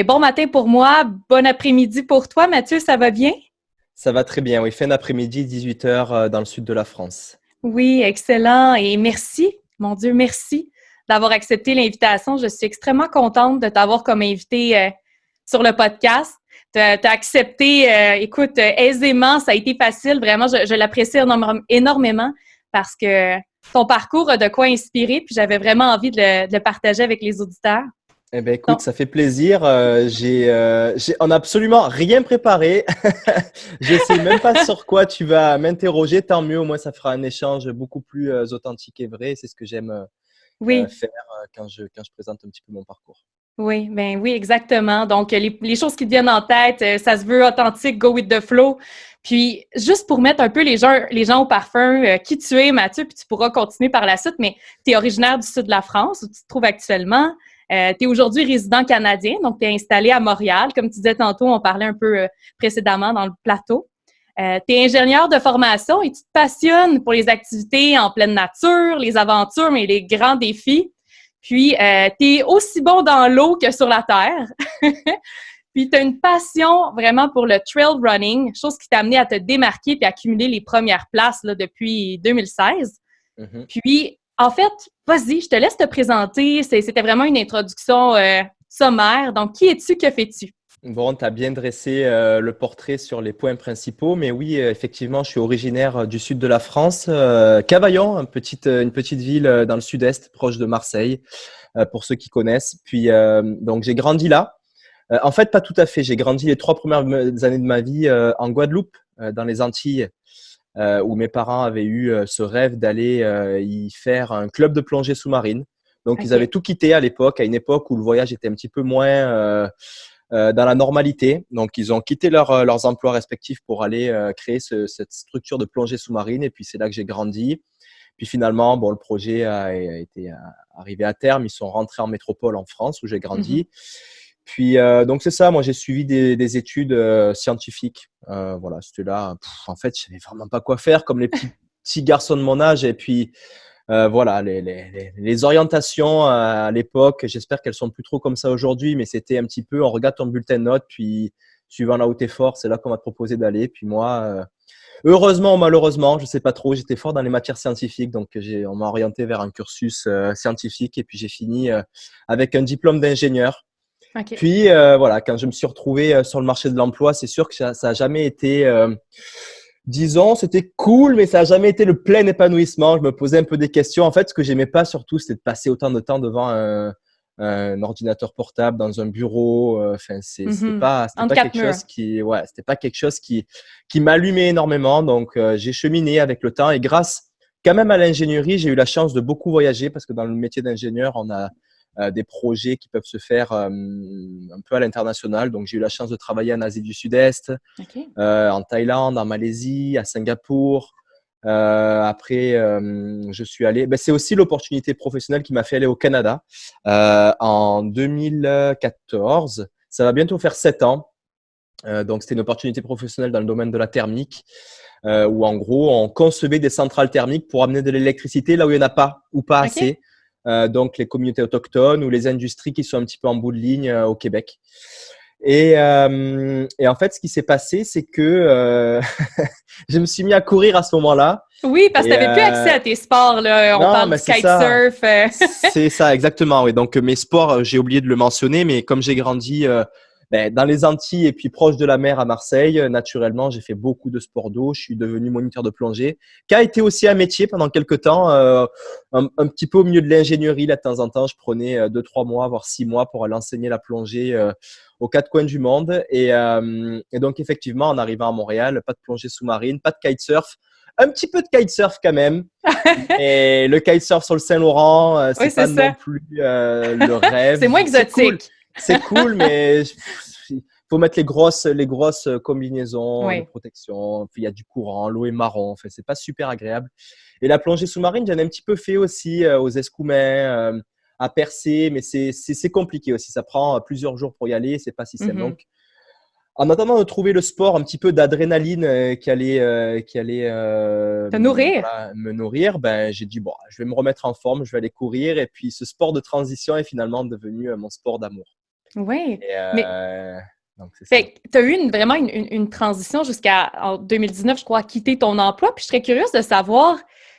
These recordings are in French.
Bon matin pour moi, bon après-midi pour toi, Mathieu, ça va bien? Ça va très bien, oui. Fin d'après-midi, 18 h dans le sud de la France. Oui, excellent. Et merci, mon Dieu, merci d'avoir accepté l'invitation. Je suis extrêmement contente de t'avoir comme invité sur le podcast. T'as accepté, écoute, aisément, ça a été facile. Vraiment, je l'apprécie énormément parce que ton parcours a de quoi inspirer, puis j'avais vraiment envie de le partager avec les auditeurs. Eh ben, écoute, Donc, ça fait plaisir. On n'a absolument rien préparé. Je sais même pas sur quoi tu vas m'interroger. Tant mieux, au moins ça fera un échange beaucoup plus authentique et vrai. C'est ce que j'aime oui. faire quand je présente un petit peu mon parcours. Oui, ben oui, exactement. Donc, les choses qui te viennent en tête, ça se veut authentique, go with the flow. Puis, juste pour mettre un peu les gens au parfum, qui tu es, Mathieu, puis tu pourras continuer par la suite, mais tu es originaire du sud de la France, où tu te trouves actuellement. Tu es aujourd'hui résident canadien, donc tu es installé à Montréal. Comme tu disais tantôt, on parlait un peu précédemment dans le plateau. Tu es ingénieur de formation et tu te passionnes pour les activités en pleine nature, les aventures, mais les grands défis. Puis, tu es aussi bon dans l'eau que sur la terre. Puis, tu as une passion vraiment pour le trail running, chose qui t'a amené à te démarquer puis à accumuler les premières places là, depuis 2016. Mhm. Puis, en fait, vas-y, je te laisse te présenter. C'était vraiment une introduction sommaire. Donc, qui es-tu, que fais-tu? Bon, tu as bien dressé le portrait sur les points principaux, mais oui, effectivement, je suis originaire du sud de la France, Cavaillon, une petite ville dans le sud-est, proche de Marseille, pour ceux qui connaissent. Puis, donc, j'ai grandi là. En fait, pas tout à fait. J'ai grandi les 3 premières années de ma vie en Guadeloupe, dans les Antilles, où mes parents avaient eu ce rêve d'aller y faire un club de plongée sous-marine. Donc, ils avaient OK. tout quitté à l'époque, à une époque où le voyage était un petit peu moins dans la normalité. Donc, ils ont quitté leurs emplois respectifs pour aller créer cette structure de plongée sous-marine. Et puis, c'est là que j'ai grandi. Puis finalement, bon, le projet a été arrivé à terme. Ils sont rentrés en métropole en France où j'ai Mhm. grandi. Puis donc c'est ça, moi j'ai suivi des études scientifiques. Voilà, c'était là. En fait, je savais vraiment pas quoi faire comme les petits garçons de mon âge. Et puis voilà, les orientations à l'époque, j'espère qu'elles sont plus trop comme ça aujourd'hui, mais c'était un petit peu, on regarde ton bulletin de notes, puis suivant là où tu es fort, c'est là qu'on va te proposer d'aller. Puis moi, heureusement ou malheureusement, je sais pas trop, j'étais fort dans les matières scientifiques, donc on m'a orienté vers un cursus scientifique et puis j'ai fini avec un diplôme d'ingénieur. OK. Puis voilà, quand je me suis retrouvé sur le marché de l'emploi, c'est sûr que ça a jamais été, disons, c'était cool, mais ça a jamais été le plein épanouissement. Je me posais un peu des questions. En fait, ce que j'aimais pas surtout, c'était de passer autant de temps devant un ordinateur portable dans un bureau. Enfin, Mhm. c'était Entre pas quatre quelque murs. chose ouais, c'était pas quelque chose qui m'allumait énormément. Donc, j'ai cheminé avec le temps et grâce quand même à l'ingénierie, j'ai eu la chance de beaucoup voyager parce que dans le métier d'ingénieur, on a des projets qui peuvent se faire un peu à l'international. Donc, j'ai eu la chance de travailler en Asie du Sud-Est, OK. en Thaïlande, en Malaisie, à Singapour. Après, je suis allé. Ben, c'est aussi l'opportunité professionnelle qui m'a fait aller au Canada en 2014. Ça va bientôt faire 7 ans. Donc, c'était une opportunité professionnelle dans le domaine de la thermique, où en gros, on concevait des centrales thermiques pour amener de l'électricité là où il n'y en a pas ou pas OK. assez. Donc, les communautés autochtones ou les industries qui sont un petit peu en bout de ligne au Québec. Et en fait, ce qui s'est passé, c'est que je me suis mis à courir à ce moment-là. Oui, parce que tu Et n'avais plus accès à tes sports, là. On non, parle mais du c'est ça. kitesurf. C'est ça, exactement. Oui. Donc, mes sports, j'ai oublié de le mentionner, mais comme j'ai grandi ben, dans les Antilles et puis proche de la mer à Marseille, naturellement, j'ai fait beaucoup de sports d'eau. Je suis devenu moniteur de plongée, qui a été aussi un métier pendant quelques temps, un petit peu au milieu de l'ingénierie. Là, de temps en temps, je prenais 2, 3 mois, voire 6 mois pour aller enseigner la plongée aux 4 coins du monde. Et donc, effectivement, en arrivant à Montréal, pas de plongée sous-marine, pas de kitesurf. Un petit peu de kitesurf quand même, mais le kitesurf sur le Saint-Laurent, Oui, c'est c'est pas non ça. plus le rêve. C'est moins C'est cool, exotique. c'est cool, mais il faut mettre les grosses combinaisons de Oui. protection. Puis il y a du courant, l'eau est marron. Enfin, c'est pas super agréable. Et la plongée sous-marine, j'en ai un petit peu fait aussi aux Escoumins, à Percé, mais c'est compliqué aussi. Ça prend plusieurs jours pour y aller. C'est pas si simple. Mhm. Donc, en attendant de trouver le sport, un petit peu d'adrénaline qui allait Te nourrir. voilà, me nourrir, ben, j'ai dit, bon, je vais me remettre en forme, je vais aller courir. Et puis, ce sport de transition est finalement devenu mon sport d'amour. Oui, Et, mais donc, c'est ça. fait que tu as eu vraiment une transition jusqu'à en 2019, je crois, à quitter ton emploi. Puis je serais curieuse de savoir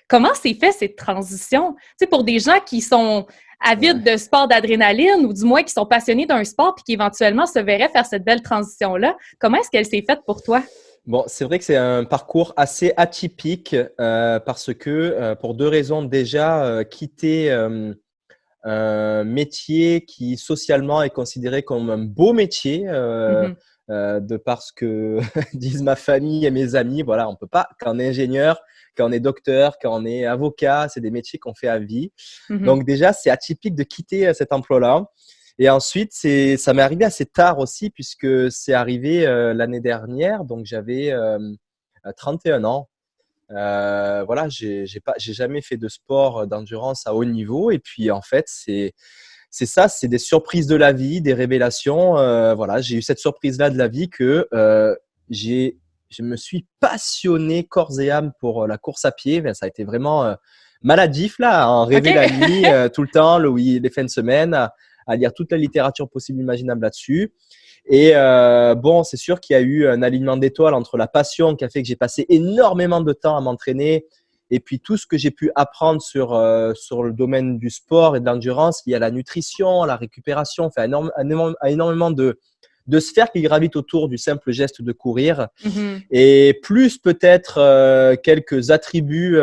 comment s'est fait cette transition. Tu sais, pour des gens qui sont Ouais. avides de sport d'adrénaline ou du moins qui sont passionnés d'un sport puis qui éventuellement se verraient faire cette belle transition-là, comment est-ce qu'elle s'est faite pour toi? Bon, c'est vrai que c'est un parcours assez atypique parce que pour deux raisons. Déjà, quitter un métier qui socialement est considéré comme un beau métier, Mhm, de parce que disent ma famille et mes amis. Voilà, on peut pas, quand on est ingénieur, quand on est docteur, quand on est avocat, c'est des métiers qu'on fait à vie. mhm. Donc déjà, c'est atypique de quitter cet emploi-là. Et ensuite, ça m'est arrivé assez tard aussi, puisque c'est arrivé l'année dernière, donc j'avais 31 ans. Voilà, j'ai jamais fait de sport d'endurance à haut niveau. Et puis en fait, c'est ça, c'est des surprises de la vie, des révélations. Voilà, j'ai eu cette surprise-là de la vie que j'ai, je me suis passionné corps et âme pour la course à pied. Ben, ça a été vraiment maladif là, à en OK. rêver la nuit, tout le temps, les fins de semaine, à lire toute la littérature possible imaginable là-dessus. Et bon, c'est sûr qu'il y a eu un alignement d'étoiles entre la passion qui a fait que j'ai passé énormément de temps à m'entraîner et puis tout ce que j'ai pu apprendre sur le domaine du sport et de l'endurance lié à la nutrition, à la récupération, enfin, énormément de sphères qui gravitent autour du simple geste de courir Mhm, et plus peut-être quelques attributs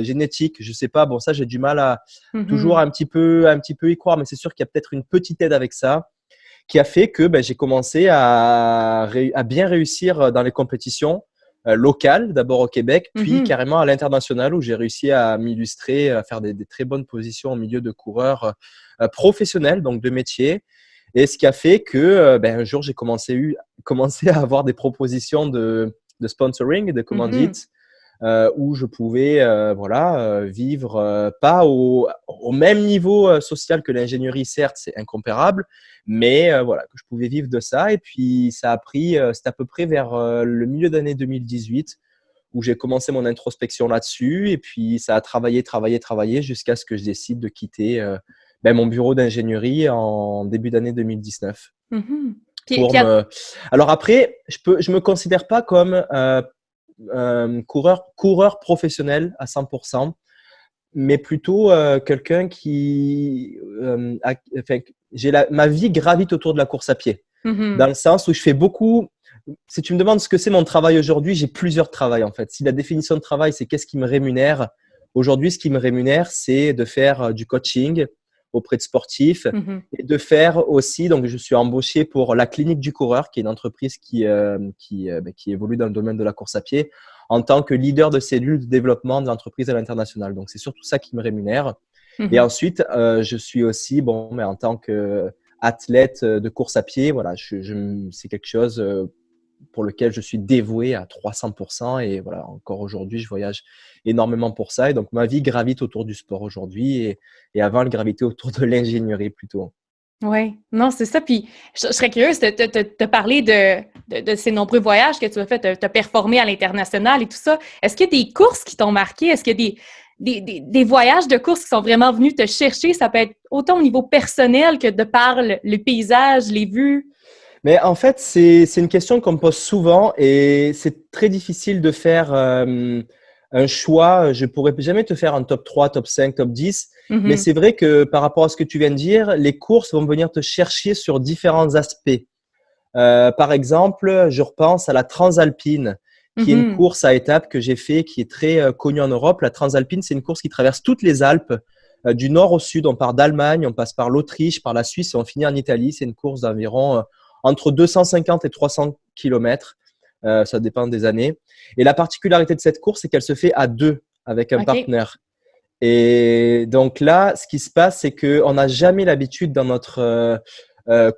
génétiques. Je sais pas, bon, ça, j'ai du mal à toujours mhm. un petit peu y croire, mais c'est sûr qu'il y a peut-être une petite aide avec ça qui a fait que ben, j'ai commencé à bien réussir dans les compétitions locales, d'abord au Québec, puis Mhm. carrément à l'international où j'ai réussi à m'illustrer, à faire des très bonnes positions au milieu de coureurs professionnels, donc de métier. Et ce qui a fait que ben, un jour, j'ai commencé à avoir des propositions de sponsoring, de Mhm. commandite, où je pouvais voilà, vivre pas au même niveau social que l'ingénierie, certes, c'est incomparable, mais voilà, que je pouvais vivre de ça. Et puis, ça a pris, c'était à peu près vers le milieu d'année 2018 où j'ai commencé mon introspection là-dessus. Et puis, ça a travaillé jusqu'à ce que je décide de quitter ben, mon bureau d'ingénierie en début d'année 2019 Mhm. pour me. Alors après, je me considère pas comme coureur professionnel à 100%, mais plutôt quelqu'un qui, enfin, ma vie gravite autour de la course à pied, dans Mhm. le sens où je fais beaucoup. Si tu me demandes ce que c'est mon travail aujourd'hui, j'ai plusieurs travails en fait. Si la définition de travail, c'est qu'est-ce qui me rémunère, aujourd'hui, ce qui me rémunère, c'est de faire du coaching auprès de sportifs Mhm. et de faire aussi, donc je suis embauché pour la Clinique du Coureur, qui est une entreprise qui évolue dans le domaine de la course à pied, en tant que leader de cellule de développement de l'entreprise à l'international. Donc c'est surtout ça qui me rémunère. Et Mhm. ensuite, je suis aussi, bon, mais en tant que athlète de course à pied, voilà, c'est quelque chose pour lequel je suis dévoué à 300%. Et voilà, encore aujourd'hui, je voyage énormément pour ça. Et donc, ma vie gravite autour du sport aujourd'hui et avant, elle gravitait autour de l'ingénierie plutôt. Oui, non, c'est ça. Puis, je serais curieuse de te parler de ces nombreux voyages que tu as fait, te performer à l'international et tout ça. Est-ce qu'il y a des courses qui t'ont marqué? Est-ce qu'il y a des voyages de courses qui sont vraiment venus te chercher? Ça peut être autant au niveau personnel que de par le paysage, les vues. Mais en fait, c'est une question qu'on me pose souvent et c'est très difficile de faire un choix. Je pourrais jamais te faire un top 3, top 5, top 10. Mais Mhm, c'est vrai que par rapport à ce que tu viens de dire, les courses vont venir te chercher sur différents aspects. Par exemple, je repense à la Transalpine, qui est une mhm, course à étapes que j'ai fait, qui est très connue en Europe. La Transalpine, c'est une course qui traverse toutes les Alpes, du nord au sud. On part d'Allemagne, on passe par l'Autriche, par la Suisse et on finit en Italie. C'est une course d'environ entre 250 et 300 kilomètres. Ça dépend des années. Et la particularité de cette course, c'est qu'elle se fait à deux avec un OK. partenaire. Et donc là, ce qui se passe, c'est qu'on n'a jamais l'habitude dans notre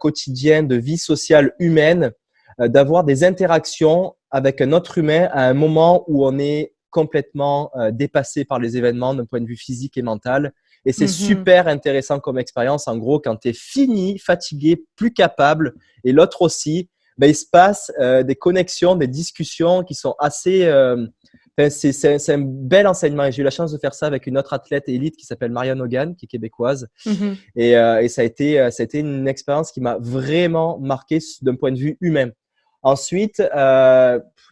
quotidien de vie sociale humaine d'avoir des interactions avec un autre humain à un moment où on est complètement dépassé par les événements d'un point de vue physique et mental. Et c'est Mhm, super intéressant comme expérience. En gros, quand tu es fini, fatigué, plus capable, et l'autre aussi, ben, il se passe des connexions, des discussions qui sont assez Enfin, c'est un bel enseignement et j'ai eu la chance de faire ça avec une autre athlète élite qui s'appelle Marianne Hogan, qui est québécoise. Mhm. Et ça a été une expérience qui m'a vraiment marqué d'un point de vue humain. Ensuite,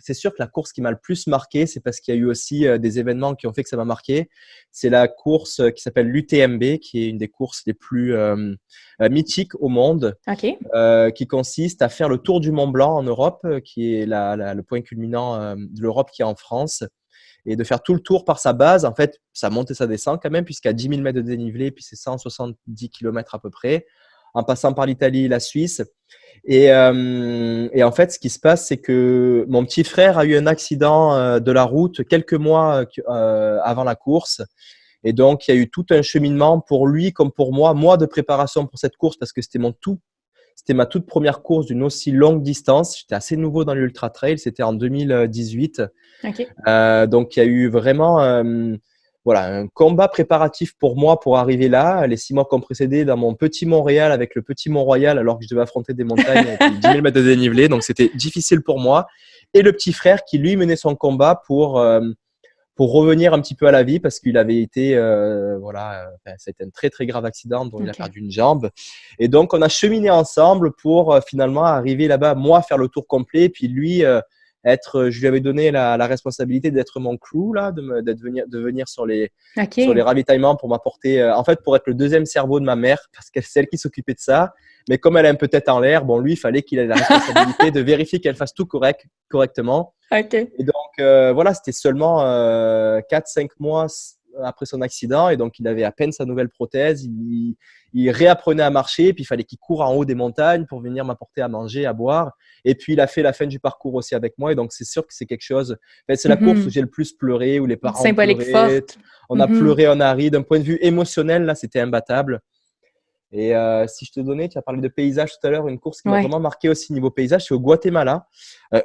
c'est sûr que la course qui m'a le plus marqué, c'est parce qu'il y a eu aussi des événements qui ont fait que ça m'a marqué. C'est la course qui s'appelle l'UTMB, qui est une des courses les plus mythiques au monde, OK. qui consiste à faire le tour du Mont Blanc en Europe, qui est le point culminant de l'Europe qui est en France, et de faire tout le tour par sa base. En fait, ça monte et ça descend quand même, puisqu'il y a 10 000 mètres de dénivelé, puis c'est 170 km à peu près, en passant par l'Italie et la Suisse. Et en fait, ce qui se passe, c'est que mon petit frère a eu un accident de la route quelques mois avant la course. Et donc, il y a eu tout un cheminement pour lui comme pour moi de préparation pour cette course, parce que c'était ma toute première course d'une aussi longue distance. J'étais assez nouveau dans l'ultra trail. C'était en 2018. OK. Donc, il y a eu vraiment voilà, un combat préparatif pour moi pour arriver là. Les 6 mois qui ont précédé dans mon petit Montréal avec le petit Mont-Royal, alors que je devais affronter des montagnes et puis 10 000 mètres de dénivelé. Donc, c'était difficile pour moi. Et le petit frère qui, lui, menait son combat pour revenir un petit peu à la vie, parce qu'il avait été, ça a été un très, très grave accident dont il a OK. perdu une jambe. Et donc, on a cheminé ensemble pour finalement arriver là-bas, moi, faire le tour complet, puis lui, je lui avais donné la responsabilité d'être mon crew, là, de venir sur les OK. ravitaillements pour m'apporter, en fait, pour être le deuxième cerveau de ma mère, parce que c'est elle qui s'occupait de ça. Mais comme elle a un peu tête en l'air, bon, lui, il fallait qu'il ait la responsabilité de vérifier qu'elle fasse tout correctement. OK. Et donc, voilà, c'était seulement 4-5 mois après son accident. Et donc, il avait à peine sa nouvelle prothèse. Il réapprenait à marcher. Puis, il fallait qu'il court en haut des montagnes pour venir m'apporter à manger, à boire. Et puis, il a fait la fin du parcours aussi avec moi. Et donc, c'est sûr que c'est quelque chose. Enfin, c'est la course où j'ai le plus pleuré, où les parents ont Symbolique pleuré. forte. On a pleuré, on a ri. D'un point de vue émotionnel, là, c'était imbattable. Et si je te donnais, tu as parlé de paysage tout à l'heure, une course qui m'a Ouais. vraiment marqué aussi niveau paysage, c'est au Guatemala.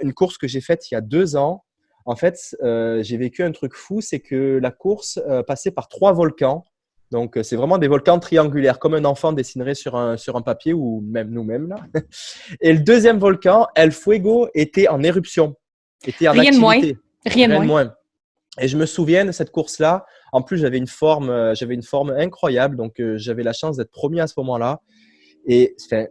Une course que j'ai faite il y a 2 ans. En fait, j'ai vécu un truc fou, c'est que la course passait par 3 volcans. Donc, c'est vraiment des volcans triangulaires, comme un enfant dessinerait sur un papier, ou même nous-mêmes, là. Et le deuxième volcan, El Fuego, était en éruption, était en Rien de moins. activité. Rien de Rien de moins. moins. Et je me souviens de cette course-là. En plus, j'avais une forme incroyable. Donc, j'avais la chance d'être premier à ce moment-là. Et enfin,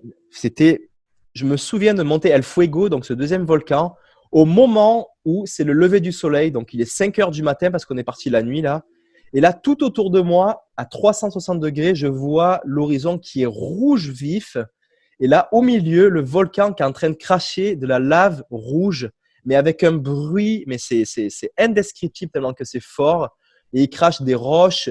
je me souviens de monter El Fuego, donc ce deuxième volcan, au moment où c'est le lever du soleil. Donc, il est 5 heures du matin parce qu'on est parti la nuit là. Et là, tout autour de moi, à 360 degrés, je vois l'horizon qui est rouge vif. Et là, au milieu, le volcan qui est en train de cracher de la lave rouge, mais avec un bruit, mais c'est indescriptible tellement que c'est fort. Et il crache des roches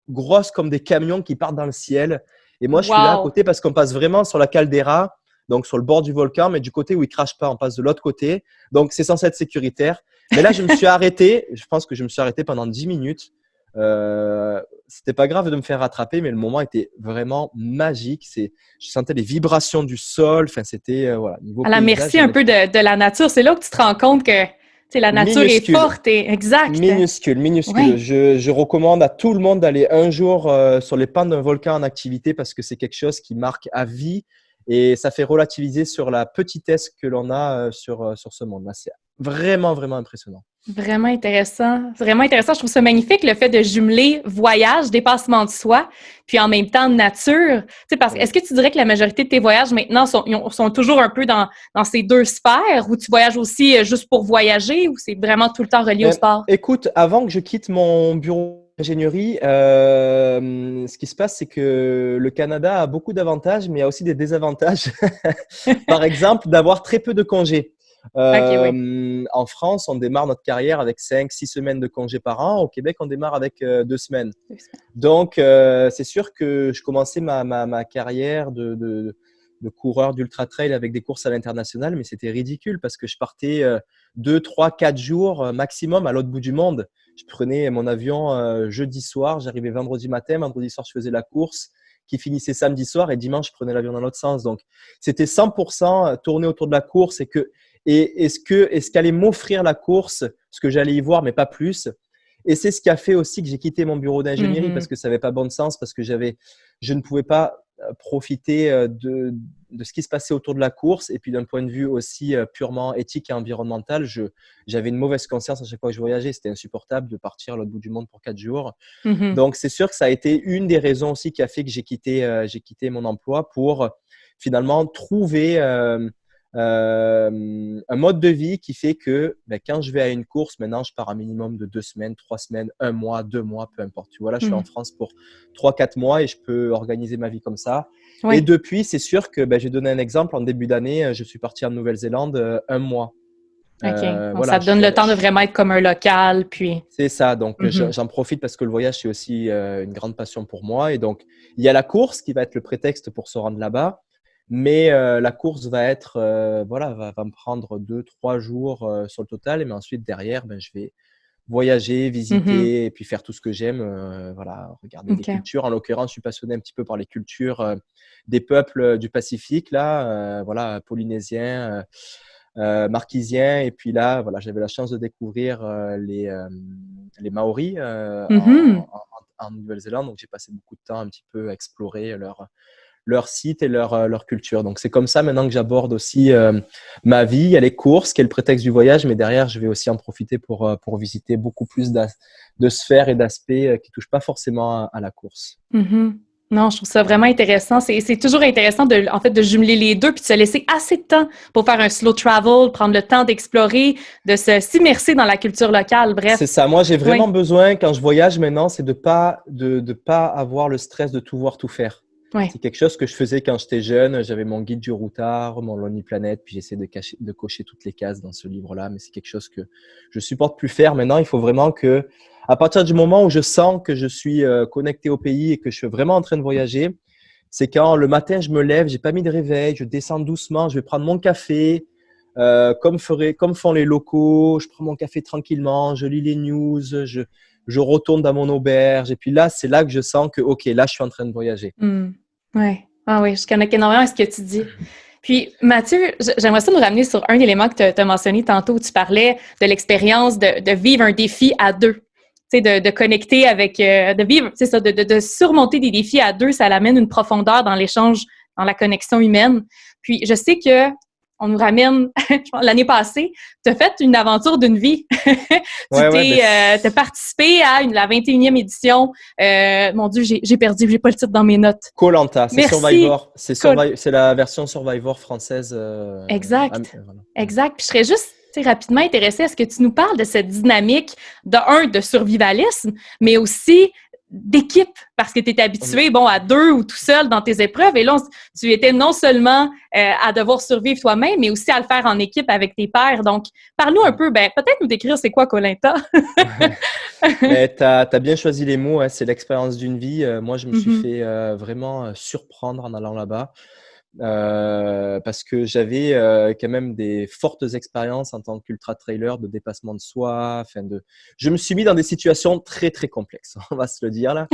grosses comme des camions qui partent dans le ciel. Et moi, je suis là à Wow. côté parce qu'on passe vraiment sur la caldeira, donc sur le bord du volcan, mais du côté où il crache pas, on passe de l'autre côté. Donc, c'est censé être sécuritaire. Mais là, je me suis arrêté. Je pense que je me suis arrêté pendant 10 minutes. C'était pas grave de me faire rattraper, mais le moment était vraiment magique. Je sentais les vibrations du sol. Enfin, c'était voilà, niveau À la paysage, merci un peu de la nature. C'est là que tu te rends compte que la nature est minuscule. forte et exacte. Minuscule. Oui. Je recommande à tout le monde d'aller un jour sur les pentes d'un volcan en activité parce que c'est quelque chose qui marque à vie et ça fait relativiser sur la petitesse que l'on a sur ce monde-là. C'est vraiment, vraiment impressionnant. Vraiment intéressant. Vraiment intéressant. Je trouve ça magnifique, le fait de jumeler voyage, dépassement de soi, puis en même temps nature. Tu sais, parce que Oui. est-ce que tu dirais que la majorité de tes voyages maintenant sont toujours un peu dans ces deux sphères, ou tu voyages aussi juste pour voyager, ou c'est vraiment tout le temps relié au sport? Écoute, avant que je quitte mon bureau d'ingénierie, ce qui se passe, c'est que le Canada a beaucoup d'avantages, mais il y a aussi des désavantages. Par exemple, d'avoir très peu de congés. OK, oui. En France, on démarre notre carrière avec 5-6 semaines de congés par an. Au Québec, on démarre avec 2 semaines. Donc, c'est sûr que je commençais ma carrière de coureur d'ultra trail avec des courses à l'international, mais c'était ridicule parce que je partais 2, 3, 4 jours maximum à l'autre bout du monde. Je prenais mon avion jeudi soir, j'arrivais vendredi matin, vendredi soir, je faisais la course qui finissait samedi soir et dimanche, je prenais l'avion dans l'autre sens. Donc, c'était 100% tourné autour de la course et ce qu'allait m'offrir la course, ce que j'allais y voir, mais pas plus. Et c'est ce qui a fait aussi que j'ai quitté mon bureau d'ingénierie parce que ça n'avait pas bon sens, parce que je ne pouvais pas profiter de ce qui se passait autour de la course. Et puis d'un point de vue aussi purement éthique et environnemental, j'avais une mauvaise conscience à chaque fois que je voyageais. C'était insupportable de partir à l'autre bout du monde pour 4 jours. Mhm. Donc c'est sûr que ça a été une des raisons aussi qui a fait que j'ai quitté mon emploi pour finalement trouver un mode de vie qui fait que quand je vais à une course, maintenant je pars un minimum de 2 semaines, 3 semaines, 1 mois, 2 mois, peu importe. Tu vois, là je suis en Mhm. France pour 3-4 mois et je peux organiser ma vie comme ça. Et Oui. depuis, c'est sûr que je vais donner un exemple. En début d'année, je suis parti en Nouvelle-Zélande 1 mois. OK. Donc, ça Voilà, te donne le temps de vraiment être comme un local, puis… c'est ça. Donc Mhm. j'en profite parce que le voyage, c'est aussi une grande passion pour moi. Et donc, il y a la course qui va être le prétexte pour se rendre là-bas. Mais la course va être, va me prendre 2-3 jours sur le total. Mais ensuite, derrière, je vais voyager, Mhm. visiter et puis faire tout ce que j'aime. Voilà, regarder des OK. cultures. En l'occurrence, je suis passionné un petit peu par les cultures des peuples du Pacifique, là, voilà, polynésiens, marquisiens. Et puis là, voilà, j'avais la chance de découvrir les Maoris Mhm. en Nouvelle-Zélande. Donc, j'ai passé beaucoup de temps un petit peu à explorer leur site et leur culture. Donc, c'est comme ça maintenant que j'aborde aussi ma vie. Il y a les courses, qui est le prétexte du voyage, mais derrière, je vais aussi en profiter pour visiter beaucoup plus de sphères et d'aspects qui touchent pas forcément à la course. Mhm. Non, je trouve ça vraiment intéressant. C'est toujours intéressant en fait, de jumeler les deux puis de se laisser assez de temps pour faire un slow travel, prendre le temps d'explorer, s'immerser dans la culture locale. C'est Bref, ça. Moi, j'ai vraiment oui, besoin, quand je voyage maintenant, c'est de pas avoir le stress de tout voir, tout faire. oui. C'est quelque chose que je faisais quand j'étais jeune. J'avais mon guide du routard, mon Lonely Planet, puis j'essaie de cocher toutes les cases dans ce livre-là. Mais c'est quelque chose que je supporte plus faire. Maintenant, il faut vraiment que, à partir du moment où je sens que je suis connecté au pays et que je suis vraiment en train de voyager, c'est quand le matin, je me lève, j'ai pas mis de réveil, je descends doucement, je vais prendre mon café, comme font les locaux, je prends mon café tranquillement, je lis les news, je retourne dans mon auberge. Et puis là, c'est là que je sens que, OK, là, je suis en train de voyager. Hmm. Ouais. Ah oui, je connecte énormément à ce que tu dis. Puis, Mathieu, j'aimerais ça nous ramener sur un élément que tu as mentionné tantôt, où tu parlais de l'expérience de vivre un défi à deux. Tu sais, de connecter avec, de vivre, c'est ça, de surmonter des défis à deux, ça amène une profondeur dans l'échange, dans la connexion humaine. Puis, je sais que on nous ramène, je pense, l'année passée, tu as fait une aventure d'une vie. Ouais, ouais, T'as participé à la 21e édition. Mon Dieu, j'ai perdu, j'ai pas le titre dans mes notes. Koh-Lanta, c'est Merci. Survivor. C'est la version Survivor française. Exact. Voilà. Exact. Puis je serais juste rapidement intéressée à ce que tu nous parles de cette dynamique de survivalisme, mais aussi d'équipe, parce que tu es habitué, bon, à deux ou tout seul dans tes épreuves. Et là, tu étais non seulement à devoir survivre toi-même, mais aussi à le faire en équipe avec tes pairs. Donc, parle-nous un peu, peut-être nous décrire c'est quoi Koh-Lanta. Mais tu as bien choisi les mots, hein, c'est l'expérience d'une vie. Moi, je me suis Mhm. fait vraiment surprendre en allant là-bas. Parce que j'avais quand même des fortes expériences en tant qu'ultra-trailer de dépassement de soi. Je me suis mis dans des situations très, très complexes, on va se le dire là.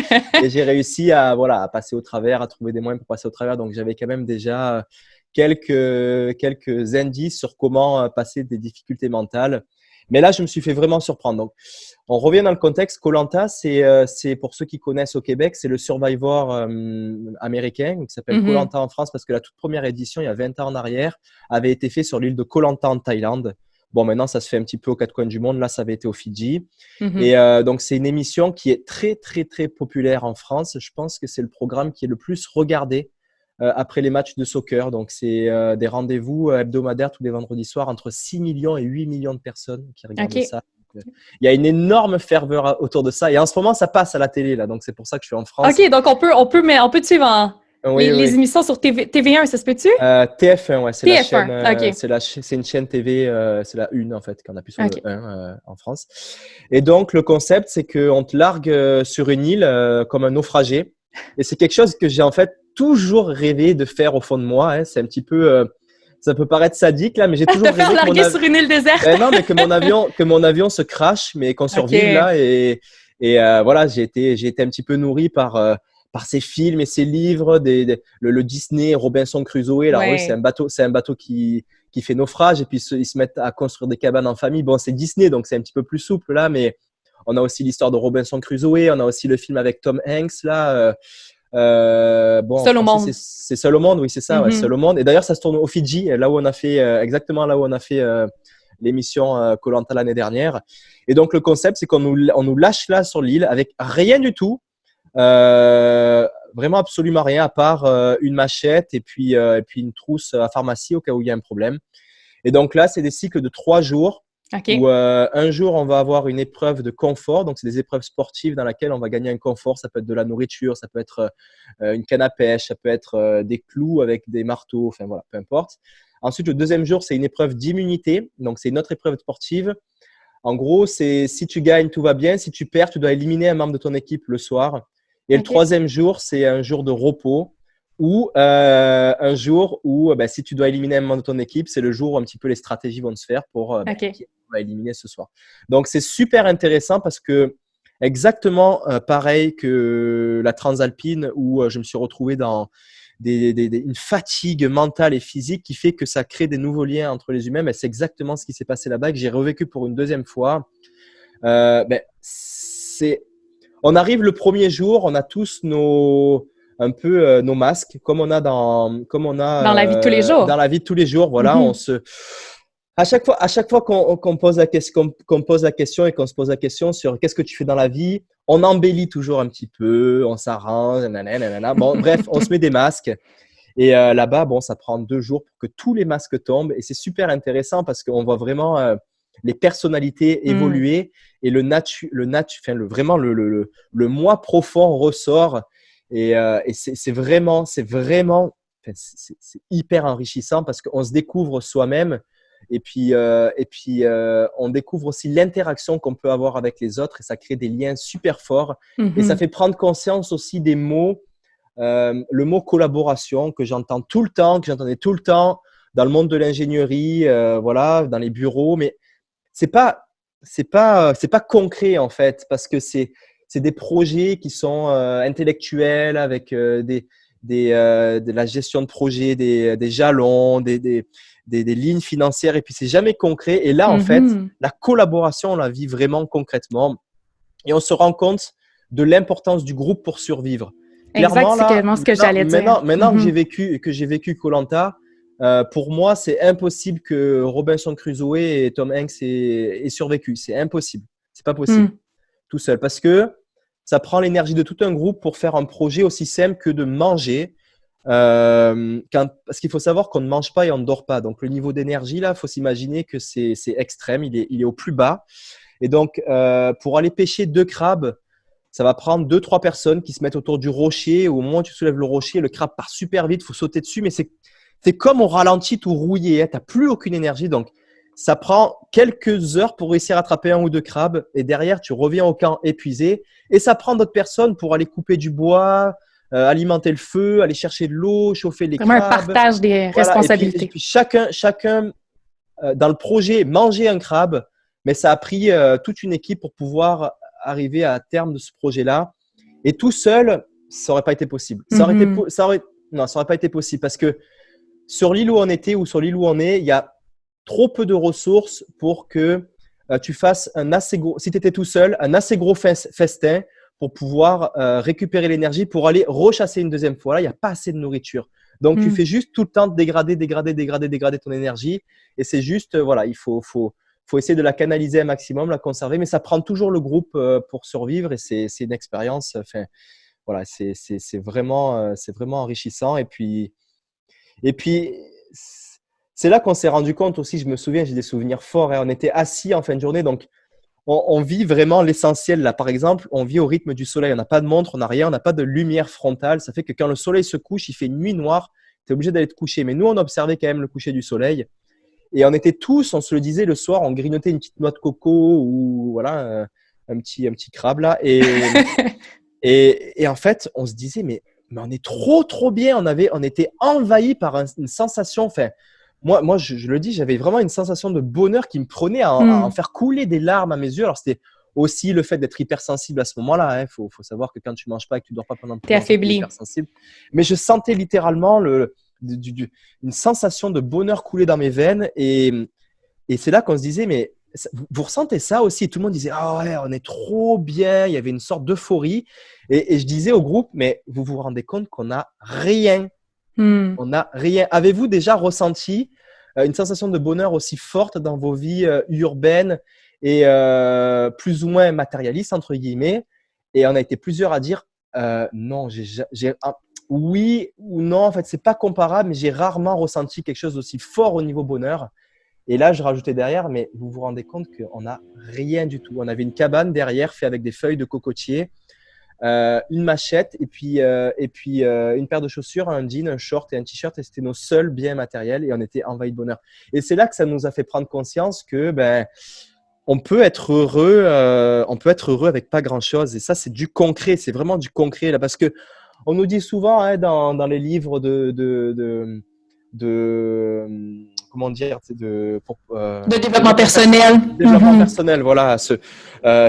Et j'ai réussi à passer au travers, à trouver des moyens pour passer au travers. Donc, j'avais quand même déjà quelques indices sur comment passer des difficultés mentales. Mais là, je me suis fait vraiment surprendre. Donc, on revient dans le contexte. Koh-Lanta, c'est pour ceux qui connaissent au Québec, c'est le Survivor américain qui s'appelle Mhm. Koh-Lanta en France parce que la toute première édition, il y a 20 ans en arrière, avait été fait sur l'île de Koh Lanta en Thaïlande. Bon, maintenant, ça se fait un petit peu aux quatre coins du monde. Là, ça avait été au Fidji. Mhm. Et donc, c'est une émission qui est très, très, très populaire en France. Je pense que c'est le programme qui est le plus regardé après les matchs de soccer. Donc, c'est des rendez-vous hebdomadaires tous les vendredis soirs entre 6 millions et 8 millions de personnes qui regardent OK. ça. Donc, il y a une énorme ferveur autour de ça. Et en ce moment, ça passe à la télé, là. Donc, c'est pour ça que je suis en France. OK, donc on peut te suivre Oui, oui, les oui. émissions sur TV1, ça se peut-tu? TF1, ouais, c'est la chaîne, TF1, OK. c'est une chaîne TV, c'est la une en fait, qu'on appuie sur le OK. 1 en France. Et donc, le concept, c'est qu'on te largue sur une île comme un naufragé. Et c'est quelque chose que j'ai en fait toujours rêvé de faire au fond de moi, hein. C'est un petit peu, ça peut paraître sadique là, mais j'ai Te toujours faire rêvé que larguer sur une île déserte. ben non, mais que mon avion se crache, mais qu'on survive OK. là. Et voilà, j'ai été un petit peu nourri par ces films et ces livres, le Disney Robinson Crusoe. Alors eux, Ouais. c'est un bateau qui fait naufrage et puis ils se mettent à construire des cabanes en famille. Bon, c'est Disney, donc c'est un petit peu plus souple là, mais on a aussi l'histoire de Robinson Crusoe, on a aussi le film avec Tom Hanks là. Bon, en Seul au français, monde. c'est Seul au monde, oui, c'est ça, ouais, Seul Mhm. au monde. Et d'ailleurs, ça se tourne au Fidji, là où on a fait, exactement là où on a fait l'émission koh l'année dernière. Et donc, le concept, c'est on nous lâche là sur l'île avec rien du tout, vraiment absolument rien à part une machette et puis une trousse à pharmacie au cas où il y a un problème. Et donc là, c'est des cycles de 3 jours où OK. un jour, on va avoir une épreuve de confort. Donc, c'est des épreuves sportives dans lesquelles on va gagner un confort. Ça peut être de la nourriture, ça peut être une canne à pêche, ça peut être des clous avec des marteaux, enfin voilà, peu importe. Ensuite, le deuxième jour, c'est une épreuve d'immunité. Donc, c'est une autre épreuve sportive. En gros, c'est si tu gagnes, tout va bien. Si tu perds, tu dois éliminer un membre de ton équipe le soir. Et le OK. troisième jour, c'est un jour de repos ou un jour où si tu dois éliminer un membre de ton équipe, c'est le jour où un petit peu les stratégies vont se faire pour OK. qui on va éliminer ce soir. Donc, c'est super intéressant parce que exactement pareil que la Transalpine où je me suis retrouvé dans une fatigue mentale et physique qui fait que ça crée des nouveaux liens entre les humains. Mais c'est exactement ce qui s'est passé là-bas, que j'ai revécu pour une deuxième fois. C'est on arrive le premier jour, on a tous nos masques, comme on Dans la vie de tous les a jours. dans la vie de tous les jours. Voilà, Mhm. à chaque fois qu'on pose qu'on pose la question et qu'on se pose la question sur qu'est-ce que tu fais dans la vie, on embellit toujours un petit peu, on s'arrange, nanana, nanana. Bon, bref, on se met des masques. Et là-bas, bon, ça prend 2 jours pour que tous les masques tombent. Et c'est super intéressant parce qu'on voit vraiment les personnalités Mm. évoluer et vraiment le moi profond ressort. Et enfin, c'est hyper enrichissant parce qu'on se découvre soi-même. On découvre aussi l'interaction qu'on peut avoir avec les autres et ça crée des liens super forts. Et ça Mhm. fait prendre conscience aussi des mots le mot collaboration que j'entends tout le temps, que j'entendais tout le temps dans le monde de l'ingénierie, voilà, dans les bureaux, mais c'est pas, c'est pas concret en fait, parce que c'est des projets qui sont intellectuels avec de la gestion de projet, des jalons, des lignes financières, et puis c'est jamais concret. Et là, en fait, Mhm. la collaboration, on la vit vraiment concrètement, et on se rend compte de l'importance du groupe pour survivre. Exact, Clairement, c'est là, quasiment ce que j'allais dire. maintenant Mhm. que j'ai vécu koh pour moi, c'est impossible que Robinson Crusoe et Tom Hanks aient survécu. C'est impossible. C'est pas possible Mm. tout seul parce que ça prend l'énergie de tout un groupe pour faire un projet aussi simple que de manger. Parce qu'il faut savoir qu'on ne mange pas et on ne dort pas. Donc le niveau d'énergie là, il faut s'imaginer que c'est extrême. Il est au plus bas. Et donc pour aller pêcher 2 crabes, ça va prendre 2, 3 personnes qui se mettent autour du rocher. Au moment où tu soulèves le rocher, le crabe part super vite, il faut sauter dessus, mais c'est comme au ralenti tout rouillé, hein, tu n'as plus aucune énergie. Donc, ça prend quelques heures pour réussir à attraper 1 ou 2 crabes. Et derrière, tu reviens au camp épuisé. Et ça prend d'autres personnes pour aller couper du bois, alimenter le feu, aller chercher de l'eau, chauffer les Vraiment un crabes. partage des Voilà. Et responsabilités. puis chacun dans le projet manger un crabe, mais ça a pris toute une équipe pour pouvoir arriver à terme de ce projet-là. Et tout seul, ça n'aurait pas été possible. Mhm. Non, ça aurait pas été possible parce que sur l'île où on était ou sur l'île où on est, il y a trop peu de ressources pour que tu fasses un assez gros, si tu étais tout seul, un assez gros festin pour pouvoir récupérer l'énergie pour aller rechasser une deuxième fois. Là, il n'y a pas assez de nourriture. Donc, tu Mm. fais juste tout le temps dégrader ton énergie. Et c'est juste, voilà, faut essayer de la canaliser un maximum, la conserver. Mais ça prend toujours le groupe pour survivre et c'est une expérience. Enfin, voilà, c'est vraiment enrichissant. Et puis, c'est là qu'on s'est rendu compte aussi, je me souviens, j'ai des souvenirs forts. Hein. On était assis en fin de journée, donc on vit vraiment l'essentiel. Là, par exemple, on vit au rythme du soleil. On n'a pas de montre, on n'a rien, on n'a pas de lumière frontale. Ça fait que quand le soleil se couche, il fait nuit noire, tu es obligé d'aller te coucher. Mais nous, on observait quand même le coucher du soleil. Et on était tous, on se le disait le soir, on grignotait une petite noix de coco ou voilà, un petit crabe là. Et en fait, on se disait, mais on est trop bien. On était envahi par une sensation. Enfin, moi je le dis, j'avais vraiment une sensation de bonheur qui me prenait à en Mm. faire couler des larmes à mes yeux. Alors, c'était aussi le fait d'être hypersensible à ce moment-là. Il faut savoir que quand tu manges pas et que tu dors pas pendant T'es plusieurs jours, tu es affaibli. hypersensible. Mais je sentais littéralement une sensation de bonheur couler dans mes veines. Et c'est là qu'on se disait, mais vous ressentez ça aussi? Tout le monde disait, ah ouais, on est trop bien. Il y avait une sorte d'euphorie. Et je disais au groupe, mais vous vous rendez compte qu'on n'a rien. On n'a rien. Avez-vous déjà ressenti une sensation de bonheur aussi forte dans vos vies urbaines et plus ou moins matérialistes, entre guillemets? Et on a été plusieurs à dire, non, oui ou non, en fait, c'est pas comparable, mais j'ai rarement ressenti quelque chose d'aussi fort au niveau bonheur. Et là, je rajoutais derrière, mais vous vous rendez compte qu'on n'a rien du tout. On avait une cabane derrière, faite avec des feuilles de cocotier, une machette et puis une paire de chaussures, un jean, un short et un t-shirt. Et c'était nos seuls biens matériels et on était envahis de bonheur. Et c'est là que ça nous a fait prendre conscience que on peut être heureux avec pas grand-chose. Et ça, c'est du concret. C'est vraiment du concret là, parce que on nous dit souvent dans les livres de comment dire, de développement personnel. Développement personnel, voilà,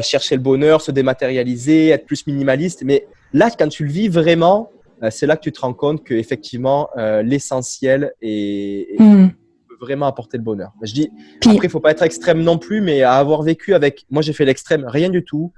chercher le bonheur, se dématérialiser, être plus minimaliste. Mais là, quand tu le vis vraiment, c'est là que tu te rends compte que effectivement l'essentiel peut vraiment apporter le bonheur. Je dis, après, il faut pas être extrême non plus, mais à avoir vécu avec, moi j'ai fait l'extrême, rien du tout.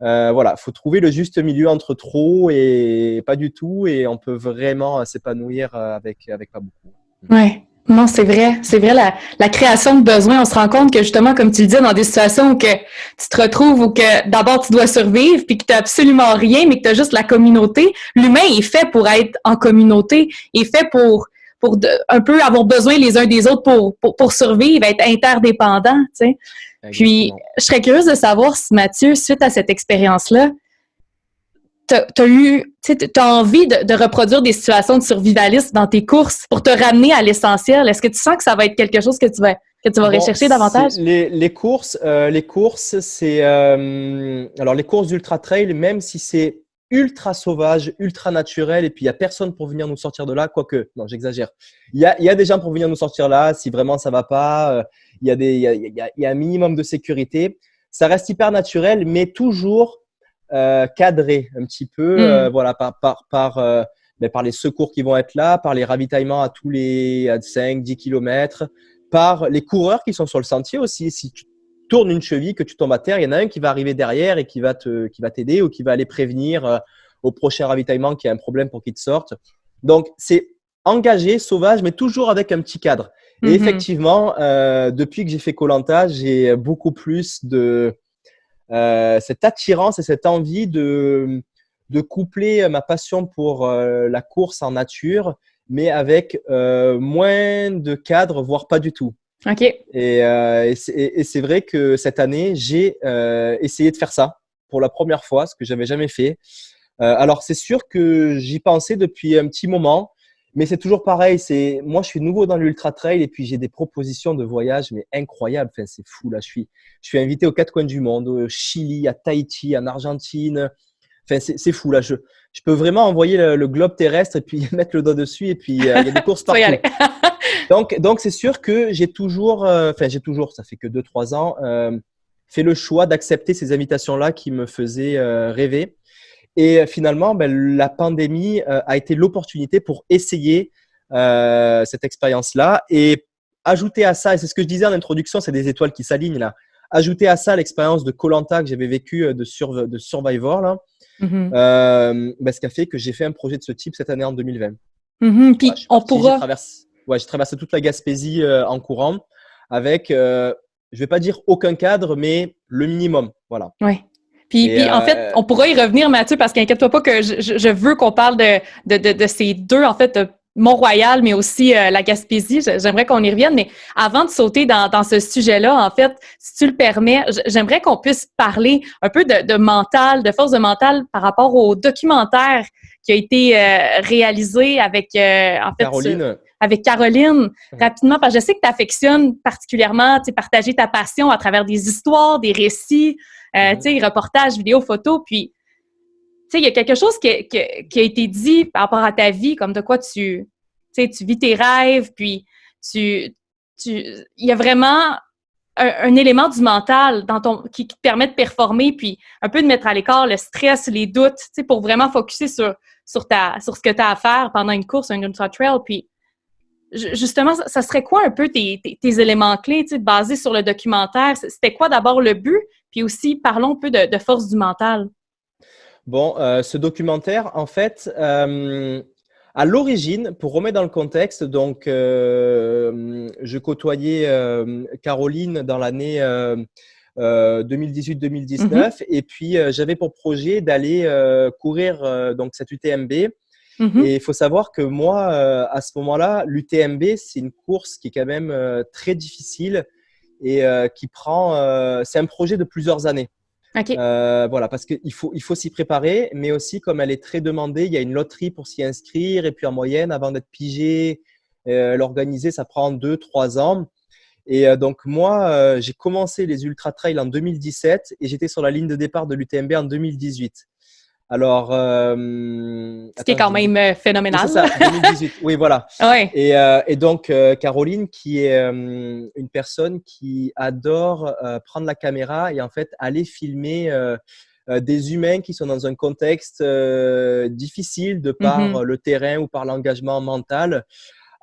Voilà, faut trouver le juste milieu entre trop et pas du tout, et on peut vraiment s'épanouir avec pas beaucoup. Ouais. Non, c'est vrai. C'est vrai, la création de besoins, on se rend compte que justement, comme tu le dis, dans des situations où que tu te retrouves où que d'abord tu dois survivre puis que tu n'as absolument rien, mais que tu as juste la communauté, l'humain est fait pour être en communauté, est fait pour un peu avoir besoin les uns des autres pour survivre, être interdépendant, tu sais. Puis, je serais curieuse de savoir si, Mathieu, suite à cette expérience-là, t'as envie de reproduire des situations de survivalisme dans tes courses pour te ramener à l'essentiel. Est-ce que tu sens que ça va être quelque chose que tu vas rechercher davantage? Les courses, c'est alors les courses d'ultra trail, même si c'est ultra sauvage, ultra naturel, et puis il y a personne pour venir nous sortir de là, quoique, non, j'exagère. Il y a des gens pour venir nous sortir là, si vraiment ça va pas. Il y a un minimum de sécurité. Ça reste hyper naturel, mais toujours cadré un petit peu, voilà, par les secours qui vont être là, par les ravitaillements à 5-10 km, par les coureurs qui sont sur le sentier aussi. Si tu tournes une cheville, que tu tombes à terre, il y en a un qui va arriver derrière et qui va t'aider ou qui va aller prévenir au prochain ravitaillement qu'il y a un problème pour qu'il te sorte. Donc, c'est engagé, sauvage, mais toujours avec un petit cadre. Et effectivement, depuis que j'ai fait Koh-Lanta, j'ai beaucoup plus de cette attirance et cette envie de coupler ma passion pour la course en nature, mais avec moins de cadre, voire pas du tout. OK. Et c'est vrai que cette année, j'ai essayé de faire ça pour la première fois, ce que j'avais jamais fait. Alors, c'est sûr que j'y pensais depuis un petit moment, mais c'est toujours pareil. Moi, je suis nouveau dans l'ultra trail et puis j'ai des propositions de voyage, mais incroyables. Enfin, c'est fou là. Je suis invité aux 4 coins du monde, au Chili, à Tahiti, en Argentine. Enfin, c'est fou là. Je peux vraiment envoyer le globe terrestre et puis mettre le doigt dessus et puis il y a des courses partout. Donc c'est sûr que j'ai toujours, ça fait que 2-3 ans, fait le choix d'accepter ces invitations-là qui me faisaient rêver. Et finalement, la pandémie a été l'opportunité pour essayer cette expérience-là et ajouter à ça, et c'est ce que je disais en introduction, c'est des étoiles qui s'alignent là. Ajouter à ça l'expérience de Koh-Lanta que j'avais vécu de Survivor là, ce qui a fait que j'ai fait un projet de ce type cette année en 2020. Puis on pourra. J'ai traversé toute la Gaspésie en courant avec, je vais pas dire aucun cadre, mais le minimum, voilà. Ouais. Puis en fait, on pourra y revenir, Mathieu, parce qu'inquiète-toi pas que je veux qu'on parle de ces deux, en fait, Mont-Royal, mais aussi la Gaspésie. J'aimerais qu'on y revienne, mais avant de sauter dans ce sujet-là, en fait, si tu le permets, j'aimerais qu'on puisse parler un peu de mental, de force de mental par rapport au documentaire qui a été réalisé avec, Caroline. Avec Caroline, rapidement, parce que je sais que tu affectionnes particulièrement partager ta passion à travers des histoires, des récits, reportages, vidéos, photos, puis il y a quelque chose qui a été dit par rapport à ta vie, comme de quoi tu vis tes rêves, puis il y a vraiment un élément du mental qui te permet de performer, puis un peu de mettre à l'écart le stress, les doutes, pour vraiment focusser sur ce que tu as à faire pendant une course, un ultra trail, puis justement, ça serait quoi un peu tes éléments clés, tu sais, basés sur le documentaire? C'était quoi d'abord le but? Puis aussi, parlons un peu de force du mental. Bon, ce documentaire, en fait, à l'origine, pour remettre dans le contexte, donc, je côtoyais Caroline dans l'année 2018-2019, et puis j'avais pour projet d'aller courir donc cette UTMB. Et il faut savoir que moi, à ce moment-là, l'UTMB, c'est une course qui est quand même très difficile et c'est un projet de plusieurs années. OK. Voilà, parce qu'il faut s'y préparer, mais aussi comme elle est très demandée, il y a une loterie pour s'y inscrire, et puis en moyenne, avant d'être pigé, l'organiser, ça prend 2-3 ans. Et donc moi, j'ai commencé les ultra trails en 2017 et j'étais sur la ligne de départ de l'UTMB en 2018. Alors, Ce qui est quand même oui, phénoménal. c'est ça, 2018. Oui, voilà. Ouais. Et donc, Caroline, qui est une personne qui adore prendre la caméra et en fait aller filmer des humains qui sont dans un contexte difficile de par le terrain ou par l'engagement mental,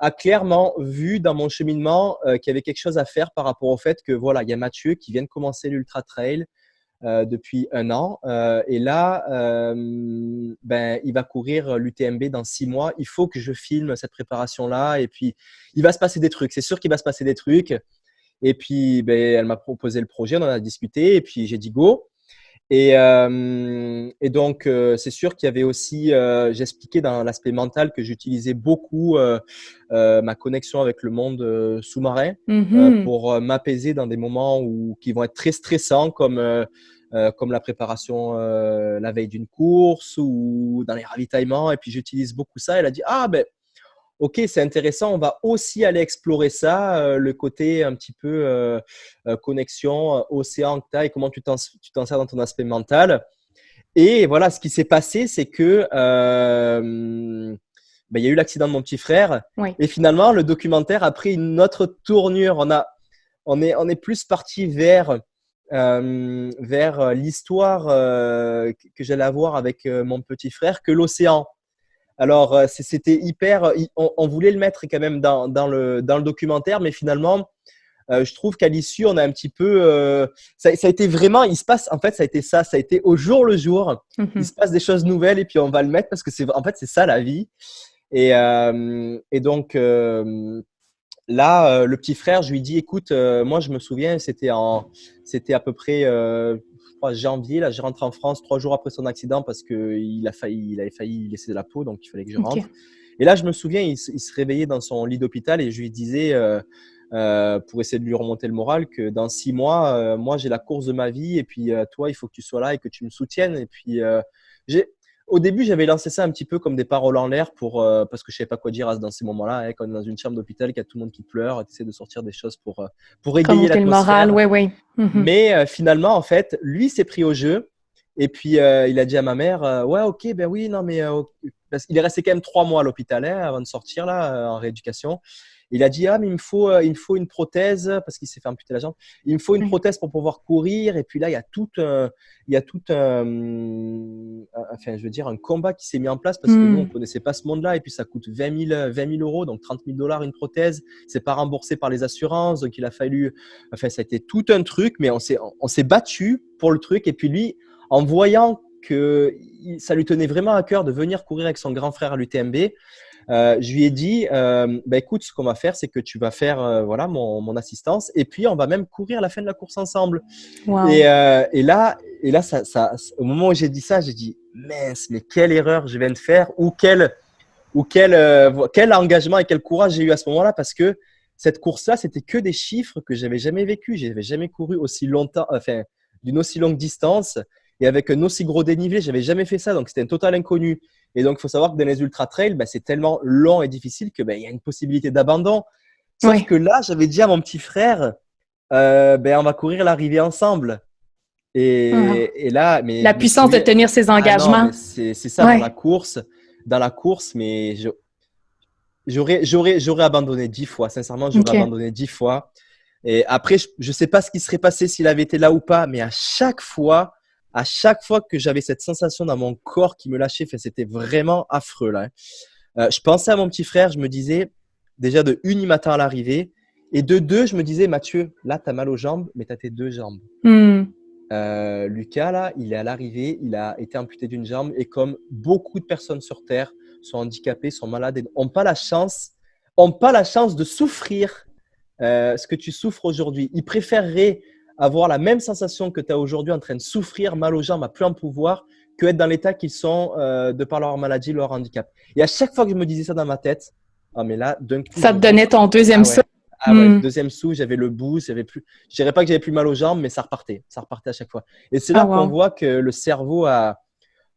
a clairement vu dans mon cheminement qu'il y avait quelque chose à faire par rapport au fait que voilà, il y a Mathieu qui vient de commencer l'Ultra Trail depuis 1 an. Et là, il va courir l'UTMB dans 6 mois. Il faut que je filme cette préparation-là. Et puis, il va se passer des trucs. C'est sûr qu'il va se passer des trucs. Et puis, elle m'a proposé le projet. On en a discuté. Et puis, j'ai dit go. Et donc, c'est sûr qu'il y avait aussi, j'expliquais dans l'aspect mental que j'utilisais beaucoup ma connexion avec le monde sous-marin pour m'apaiser dans des moments qui vont être très stressants, comme la préparation la veille d'une course ou dans les ravitaillements. Et puis, j'utilise beaucoup ça. Elle a dit, ah ben, ok, c'est intéressant, on va aussi aller explorer ça, le côté un petit peu connexion, océan que tu as et comment tu t'en sers dans ton aspect mental. Et voilà, ce qui s'est passé, c'est que il y a eu l'accident de mon petit frère. Oui. Et finalement, le documentaire a pris une autre tournure. On est plus parti vers l'histoire que j'allais avoir avec mon petit frère que l'océan. Alors, c'était hyper. On voulait le mettre quand même dans le documentaire, mais finalement, je trouve qu'à l'issue, on a un petit peu. Ça a été vraiment. Il se passe. En fait, ça a été ça. Ça a été au jour le jour. Il se passe des choses nouvelles et puis on va le mettre parce que c'est ça la vie. Et donc là, le petit frère, je lui dis, écoute, moi, je me souviens, c'était à peu près. Je crois, janvier, là, je rentre en France 3 jours après son accident parce qu'il avait failli laisser de la peau, donc il fallait que je rentre. Et là, je me souviens, il se réveillait dans son lit d'hôpital et je lui disais, pour essayer de lui remonter le moral, que dans 6 mois, moi, j'ai la course de ma vie et puis toi, il faut que tu sois là et que tu me soutiennes. Et puis, au début, j'avais lancé ça un petit peu comme des paroles en l'air parce que je savais pas quoi dire dans ces moments-là. Hein, quand on est dans une chambre d'hôpital, qu'il y a tout le monde qui pleure, tu essaies de sortir des choses pour égayer l'atmosphère. Le moral, oui. Mais finalement, en fait, lui s'est pris au jeu et puis il a dit à ma mère, ouais, ok, ben oui, non, mais parce qu'il est resté quand même 3 mois à l'hôpital avant de sortir là en rééducation. Il a dit, ah, mais il me faut une prothèse parce qu'il s'est fait amputer la jambe. Il me faut une prothèse pour pouvoir courir. Et puis là, il y a tout un combat qui s'est mis en place parce que nous, on ne connaissait pas ce monde-là. Et puis, ça coûte 20 000 euros, donc $30 000 une prothèse. C'est pas remboursé par les assurances. Donc, il a fallu, ça a été tout un truc, mais on s'est battu pour le truc. Et puis, lui, en voyant que ça lui tenait vraiment à cœur de venir courir avec son grand frère à l'UTMB, je lui ai dit, écoute, ce qu'on va faire, c'est que tu vas faire mon assistance et puis on va même courir la fin de la course ensemble. Wow. Et là, au moment où j'ai dit ça, j'ai dit, mince, mais quelle erreur je viens de faire ou quel engagement et quel courage j'ai eu à ce moment-là, parce que cette course-là, c'était que des chiffres que j'avais jamais vécu. J'avais jamais couru aussi longtemps, d'une aussi longue distance et avec un aussi gros dénivelé. J'avais jamais fait ça, donc c'était un total inconnu. Et donc, il faut savoir que dans les ultra trails, c'est tellement long et difficile que y a une possibilité d'abandon. Sauf que là, j'avais dit à mon petit frère, on va courir l'arrivée ensemble. Et là, mais la puissance de tenir ses engagements. C'est ça dans la course, mais j'aurais abandonné 10 fois. Sincèrement, j'aurais abandonné 10 fois. Et après, je sais pas ce qui serait passé s'il avait été là ou pas, mais à chaque fois que j'avais cette sensation dans mon corps qui me lâchait, c'était vraiment affreux là. Je pensais à mon petit frère, je me disais, déjà de une, il m'attend à l'arrivée. Et de deux, je me disais, Mathieu, là, tu as mal aux jambes, mais tu as tes deux jambes. Lucas, là, il est à l'arrivée, il a été amputé d'une jambe. Et comme beaucoup de personnes sur Terre sont handicapées, sont malades et n'ont pas la chance de souffrir ce que tu souffres aujourd'hui. Ils préféreraient avoir la même sensation que tu as aujourd'hui en train de souffrir, mal aux jambes, à plus en pouvoir, que être dans l'état qu'ils sont de par leur maladie, leur handicap. Et à chaque fois que je me disais ça dans ma tête, ah mais là, d'un coup… Ça te donnait ton deuxième souffle. Ah ouais, deuxième souffle, j'avais le boost, j'avais plus… Je dirais pas que j'avais plus mal aux jambes, mais ça repartait à chaque fois. Et c'est là qu'on voit que le cerveau a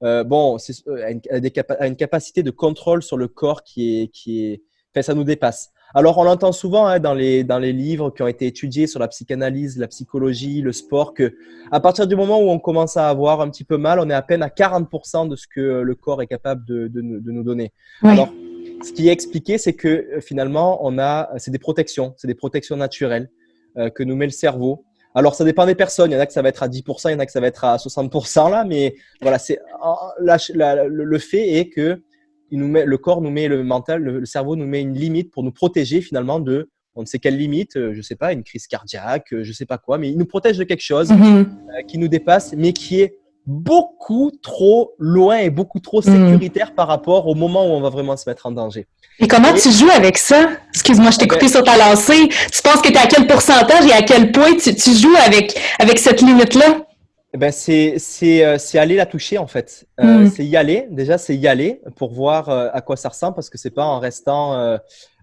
une capacité de contrôle sur le corps qui est… Enfin, ça nous dépasse. Alors, on l'entend souvent dans les livres qui ont été étudiés sur la psychanalyse, la psychologie, le sport, que à partir du moment où on commence à avoir un petit peu mal, on est à peine à 40% de ce que le corps est capable de nous donner. Oui. Alors, ce qui est expliqué, c'est que finalement, c'est des protections naturelles que nous met le cerveau. Alors, ça dépend des personnes. Il y en a que ça va être à 10%, il y en a que ça va être à 60% là, mais voilà, le fait est que le corps nous met le mental, le cerveau nous met une limite pour nous protéger finalement de, on ne sait quelle limite, je sais pas, une crise cardiaque, je sais pas quoi, mais il nous protège de quelque chose qui nous dépasse, mais qui est beaucoup trop loin et beaucoup trop sécuritaire par rapport au moment où on va vraiment se mettre en danger. Et comment tu joues avec ça? Excuse-moi, je t'ai coupé sur ta lancée. Tu penses que tu es à quel pourcentage et à quel point tu joues avec cette limite-là? C'est aller la toucher en fait. C'est y aller. Déjà, c'est y aller pour voir à quoi ça ressemble, parce que c'est pas en restant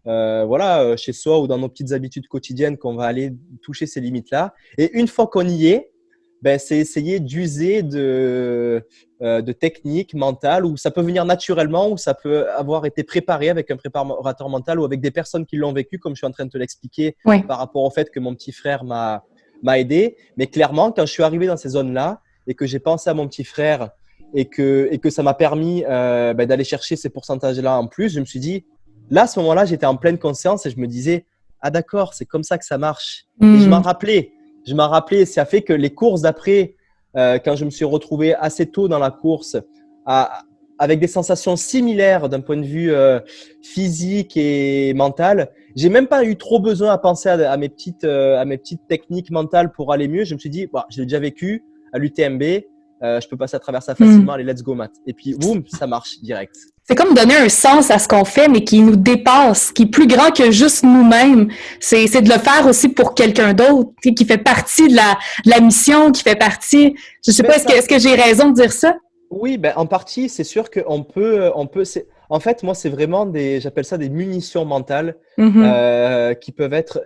chez soi ou dans nos petites habitudes quotidiennes qu'on va aller toucher ces limites-là. Et une fois qu'on y est, c'est essayer d'user de techniques mentales, où ça peut venir naturellement, ou ça peut avoir été préparé avec un préparateur mental ou avec des personnes qui l'ont vécu, comme je suis en train de te l'expliquer par rapport au fait que mon petit frère m'a aidé. Mais clairement, quand je suis arrivé dans ces zones-là et que j'ai pensé à mon petit frère et que ça m'a permis d'aller chercher ces pourcentages-là en plus, je me suis dit, là, à ce moment-là, j'étais en pleine conscience et je me disais, ah d'accord, c'est comme ça que ça marche. Et je m'en rappelais. Ça fait que les courses d'après, quand je me suis retrouvé assez tôt dans la course, avec des sensations similaires d'un point de vue physique et mental, j'ai même pas eu trop besoin à penser à mes petites techniques mentales pour aller mieux. Je me suis dit, je l'ai déjà vécu à l'UTMB, je peux passer à travers ça facilement, allez, let's go, Matt. Et puis, boum, ça marche direct. C'est comme donner un sens à ce qu'on fait, mais qui nous dépasse, qui est plus grand que juste nous-mêmes. C'est de le faire aussi pour quelqu'un d'autre, qui fait partie de la mission, qui fait partie… Je sais pas, est-ce que j'ai raison de dire ça? Oui, en partie, c'est sûr qu'on peut… En fait, moi, c'est vraiment j'appelle ça des munitions mentales qui peuvent être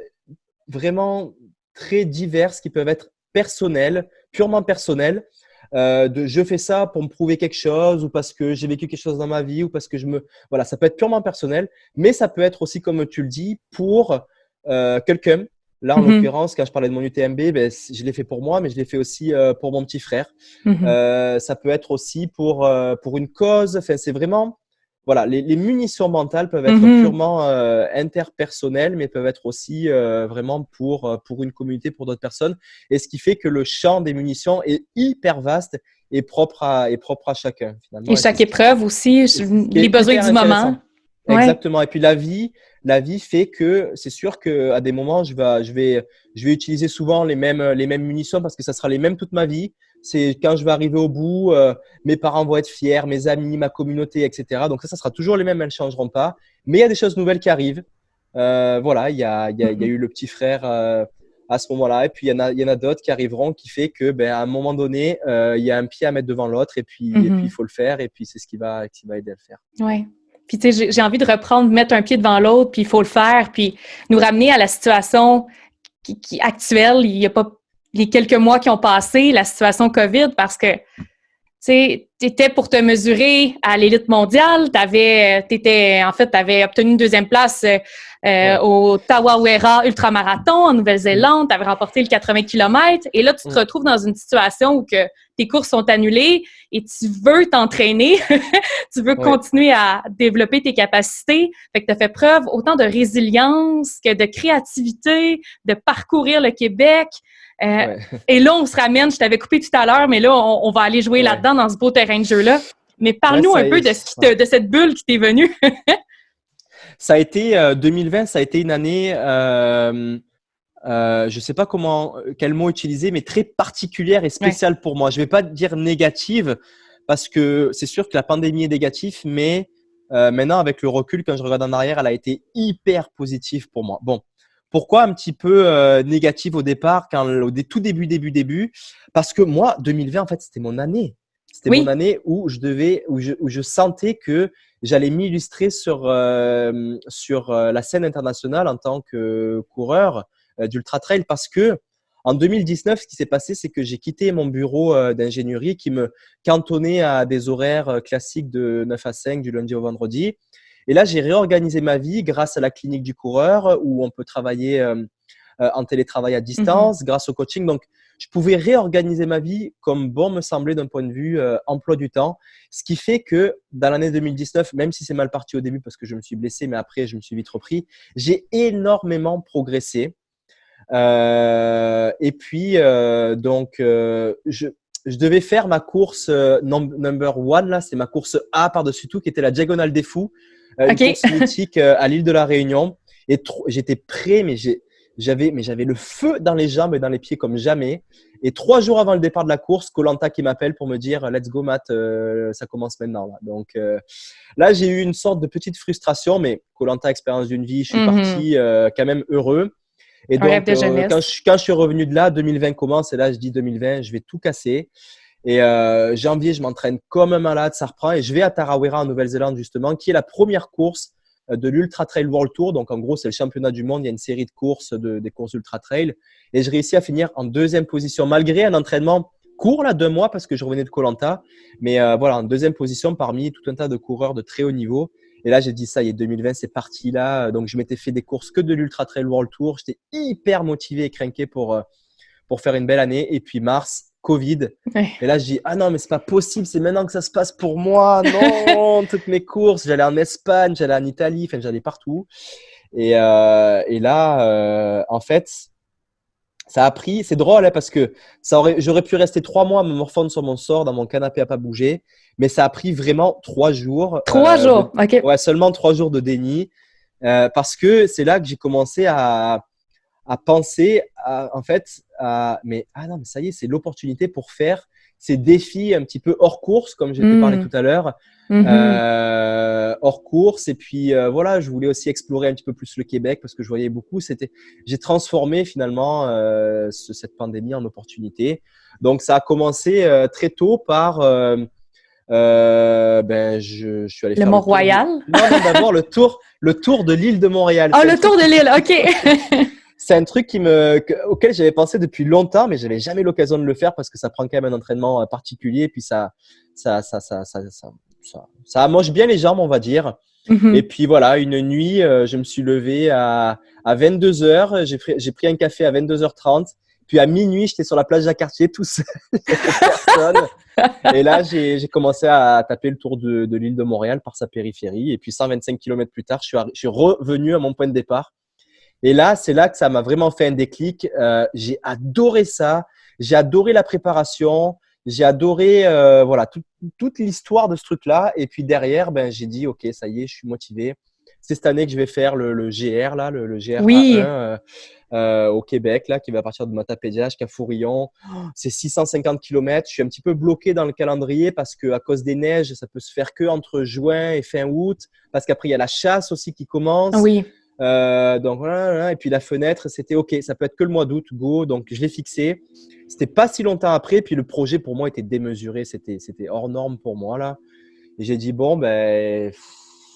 vraiment très diverses, qui peuvent être personnelles, purement personnelles. Je fais ça pour me prouver quelque chose, ou parce que j'ai vécu quelque chose dans ma vie, ou parce que voilà, ça peut être purement personnel, mais ça peut être aussi, comme tu le dis, pour quelqu'un. Là, en l'occurrence, quand je parlais de mon UTMB, je l'ai fait pour moi, mais je l'ai fait aussi pour mon petit frère. Ça peut être aussi pour une cause. Enfin, c'est vraiment… Voilà, les munitions mentales peuvent être purement interpersonnelles, mais peuvent être aussi vraiment pour une communauté, pour d'autres personnes. Et ce qui fait que le champ des munitions est hyper vaste et propre à chacun, finalement. Et chaque épreuve aussi, les besoins du moment. Exactement. Et puis la vie fait que c'est sûr qu'à des moments, je vais utiliser souvent les mêmes munitions, parce que ça sera les mêmes toute ma vie. C'est quand je vais arriver au bout, mes parents vont être fiers, mes amis, ma communauté, etc. Donc ça sera toujours les mêmes, elles ne changeront pas. Mais il y a des choses nouvelles qui arrivent. Voilà, il y a eu le petit frère à ce moment-là, et puis il y en a d'autres qui arriveront, qui fait que à un moment donné, il y a un pied à mettre devant l'autre, et puis il faut le faire, et puis c'est ce qui va aider à le faire. Ouais. Puis tu sais, j'ai envie de mettre un pied devant l'autre, puis il faut le faire, puis nous ramener à la situation qui actuelle. Il n'y a pas les quelques mois qui ont passé, la situation COVID, parce que tu étais pour te mesurer à l'élite mondiale, t'avais obtenu une deuxième place au Tawaera Ultramarathon en Nouvelle-Zélande, tu avais remporté le 80 km, et là, tu te retrouves dans une situation où que tes courses sont annulées et tu veux t'entraîner, tu veux continuer à développer tes capacités. Fait que tu as fait preuve autant de résilience que de créativité, de parcourir le Québec. Et là, on se ramène, je t'avais coupé tout à l'heure, mais là, on va aller jouer là-dedans dans ce beau terrain de jeu-là. Mais parle-nous un peu de cette bulle qui t'est venue. Ça a été 2020, ça a été une année, je sais pas quel mot utiliser, mais très particulière et spéciale pour moi. Je vais pas dire négative parce que c'est sûr que la pandémie est négative, mais maintenant avec le recul, quand je regarde en arrière, elle a été hyper positive pour moi. Bon, pourquoi un petit peu négative au départ, au tout début? Parce que moi, 2020, en fait, c'était mon année. C'était mon année où je sentais que j'allais m'illustrer sur la scène internationale en tant que coureur d'ultra trail, parce que en 2019, ce qui s'est passé, c'est que j'ai quitté mon bureau d'ingénierie qui me cantonnait à des horaires classiques de 9 à 5 du lundi au vendredi. Et là, j'ai réorganisé ma vie grâce à la clinique du coureur où on peut travailler en télétravail à distance, grâce au coaching. Donc, je pouvais réorganiser ma vie comme bon me semblait d'un point de vue emploi du temps. Ce qui fait que dans l'année 2019, même si c'est mal parti au début parce que je me suis blessé, mais après, je me suis vite repris, j'ai énormément progressé. Et puis, je devais faire ma course number one, là, c'est ma course A par-dessus tout, qui était la Diagonale des Fous, une course mythique à l'île de la Réunion. Et j'étais prêt, mais j'avais le feu dans les jambes et dans les pieds comme jamais. Et 3 jours avant le départ de la course, Koh Lanta qui m'appelle pour me dire let's go Matt, ça commence maintenant là. Donc là j'ai eu une sorte de petite frustration, mais Koh Lanta, expérience d'une vie, je suis parti quand même heureux. Et donc quand je suis revenu de là, 2020 commence et là je dis 2020 je vais tout casser. Et janvier je m'entraîne comme un malade, ça reprend et je vais à Tarawera en Nouvelle-Zélande justement, qui est la première course de l'Ultra Trail World Tour. Donc, en gros, c'est le championnat du monde. Il y a une série de courses, des courses Ultra Trail. Et je réussis à finir en 2e position, malgré un entraînement court, là, 2 mois, parce que je revenais de Koh Lanta. Mais voilà, en 2e position parmi tout un tas de coureurs de très haut niveau. Et là, j'ai dit, ça y est, 2020, c'est parti là. Donc, je m'étais fait des courses que de l'Ultra Trail World Tour. J'étais hyper motivé et craqué pour faire une belle année. Et puis, mars, Covid. Et là, je dis, ah non, mais c'est pas possible, c'est maintenant que ça se passe pour moi. Non, toutes mes courses, j'allais en Espagne, j'allais en Italie, enfin, j'allais partout. Et là, en fait, ça a pris, c'est drôle hein, parce que j'aurais pu rester 3 mois à me morfondre sur mon sort, dans mon canapé à pas bouger, mais ça a pris vraiment 3 jours. 3 jours, ok. Ouais, seulement 3 jours de déni, parce que c'est là que j'ai commencé à penser mais non, mais ça y est, c'est l'opportunité pour faire ces défis un petit peu hors course, comme j'ai pu parler tout à l'heure, hors course. Et puis voilà, je voulais aussi explorer un petit peu plus le Québec parce que je voyais beaucoup. J'ai transformé finalement cette pandémie en opportunité. Donc ça a commencé très tôt par je suis allé faire le Mont-Royal. Non, d'abord le tour de l'île de Montréal. Oh, le tour de l'île, ok. C'est un truc auquel j'avais pensé depuis longtemps, mais j'avais jamais l'occasion de le faire parce que ça prend quand même un entraînement particulier. Puis ça amoche bien les jambes, on va dire. Et puis voilà, une nuit, je me suis levé à 22h. J'ai pris un café à 22h30. Puis à minuit, j'étais sur la plage Jacques-Cartier tout seul. Personne. Et là, j'ai commencé à taper le tour de l'île de Montréal par sa périphérie. Et puis 125 km plus tard, je suis revenu à mon point de départ. Et là, c'est là que ça m'a vraiment fait un déclic. J'ai adoré ça. J'ai adoré la préparation. J'ai adoré toute l'histoire de ce truc-là. Et puis derrière, j'ai dit, OK, ça y est, je suis motivé. C'est cette année que je vais faire le GR, là, le GR A1 au Québec, là, qui va partir de Matapédia jusqu'à Fourillon. C'est 650 km. Je suis un petit peu bloqué dans le calendrier parce qu'à cause des neiges, ça peut se faire que entre juin et fin août. Parce qu'après, il y a la chasse aussi qui commence. Oui. Donc voilà, et puis la fenêtre, c'était OK, ça peut être que le mois d'août, go. Donc je l'ai fixé. C'était pas si longtemps après, puis le projet pour moi était démesuré, c'était hors norme pour moi là. Et j'ai dit bon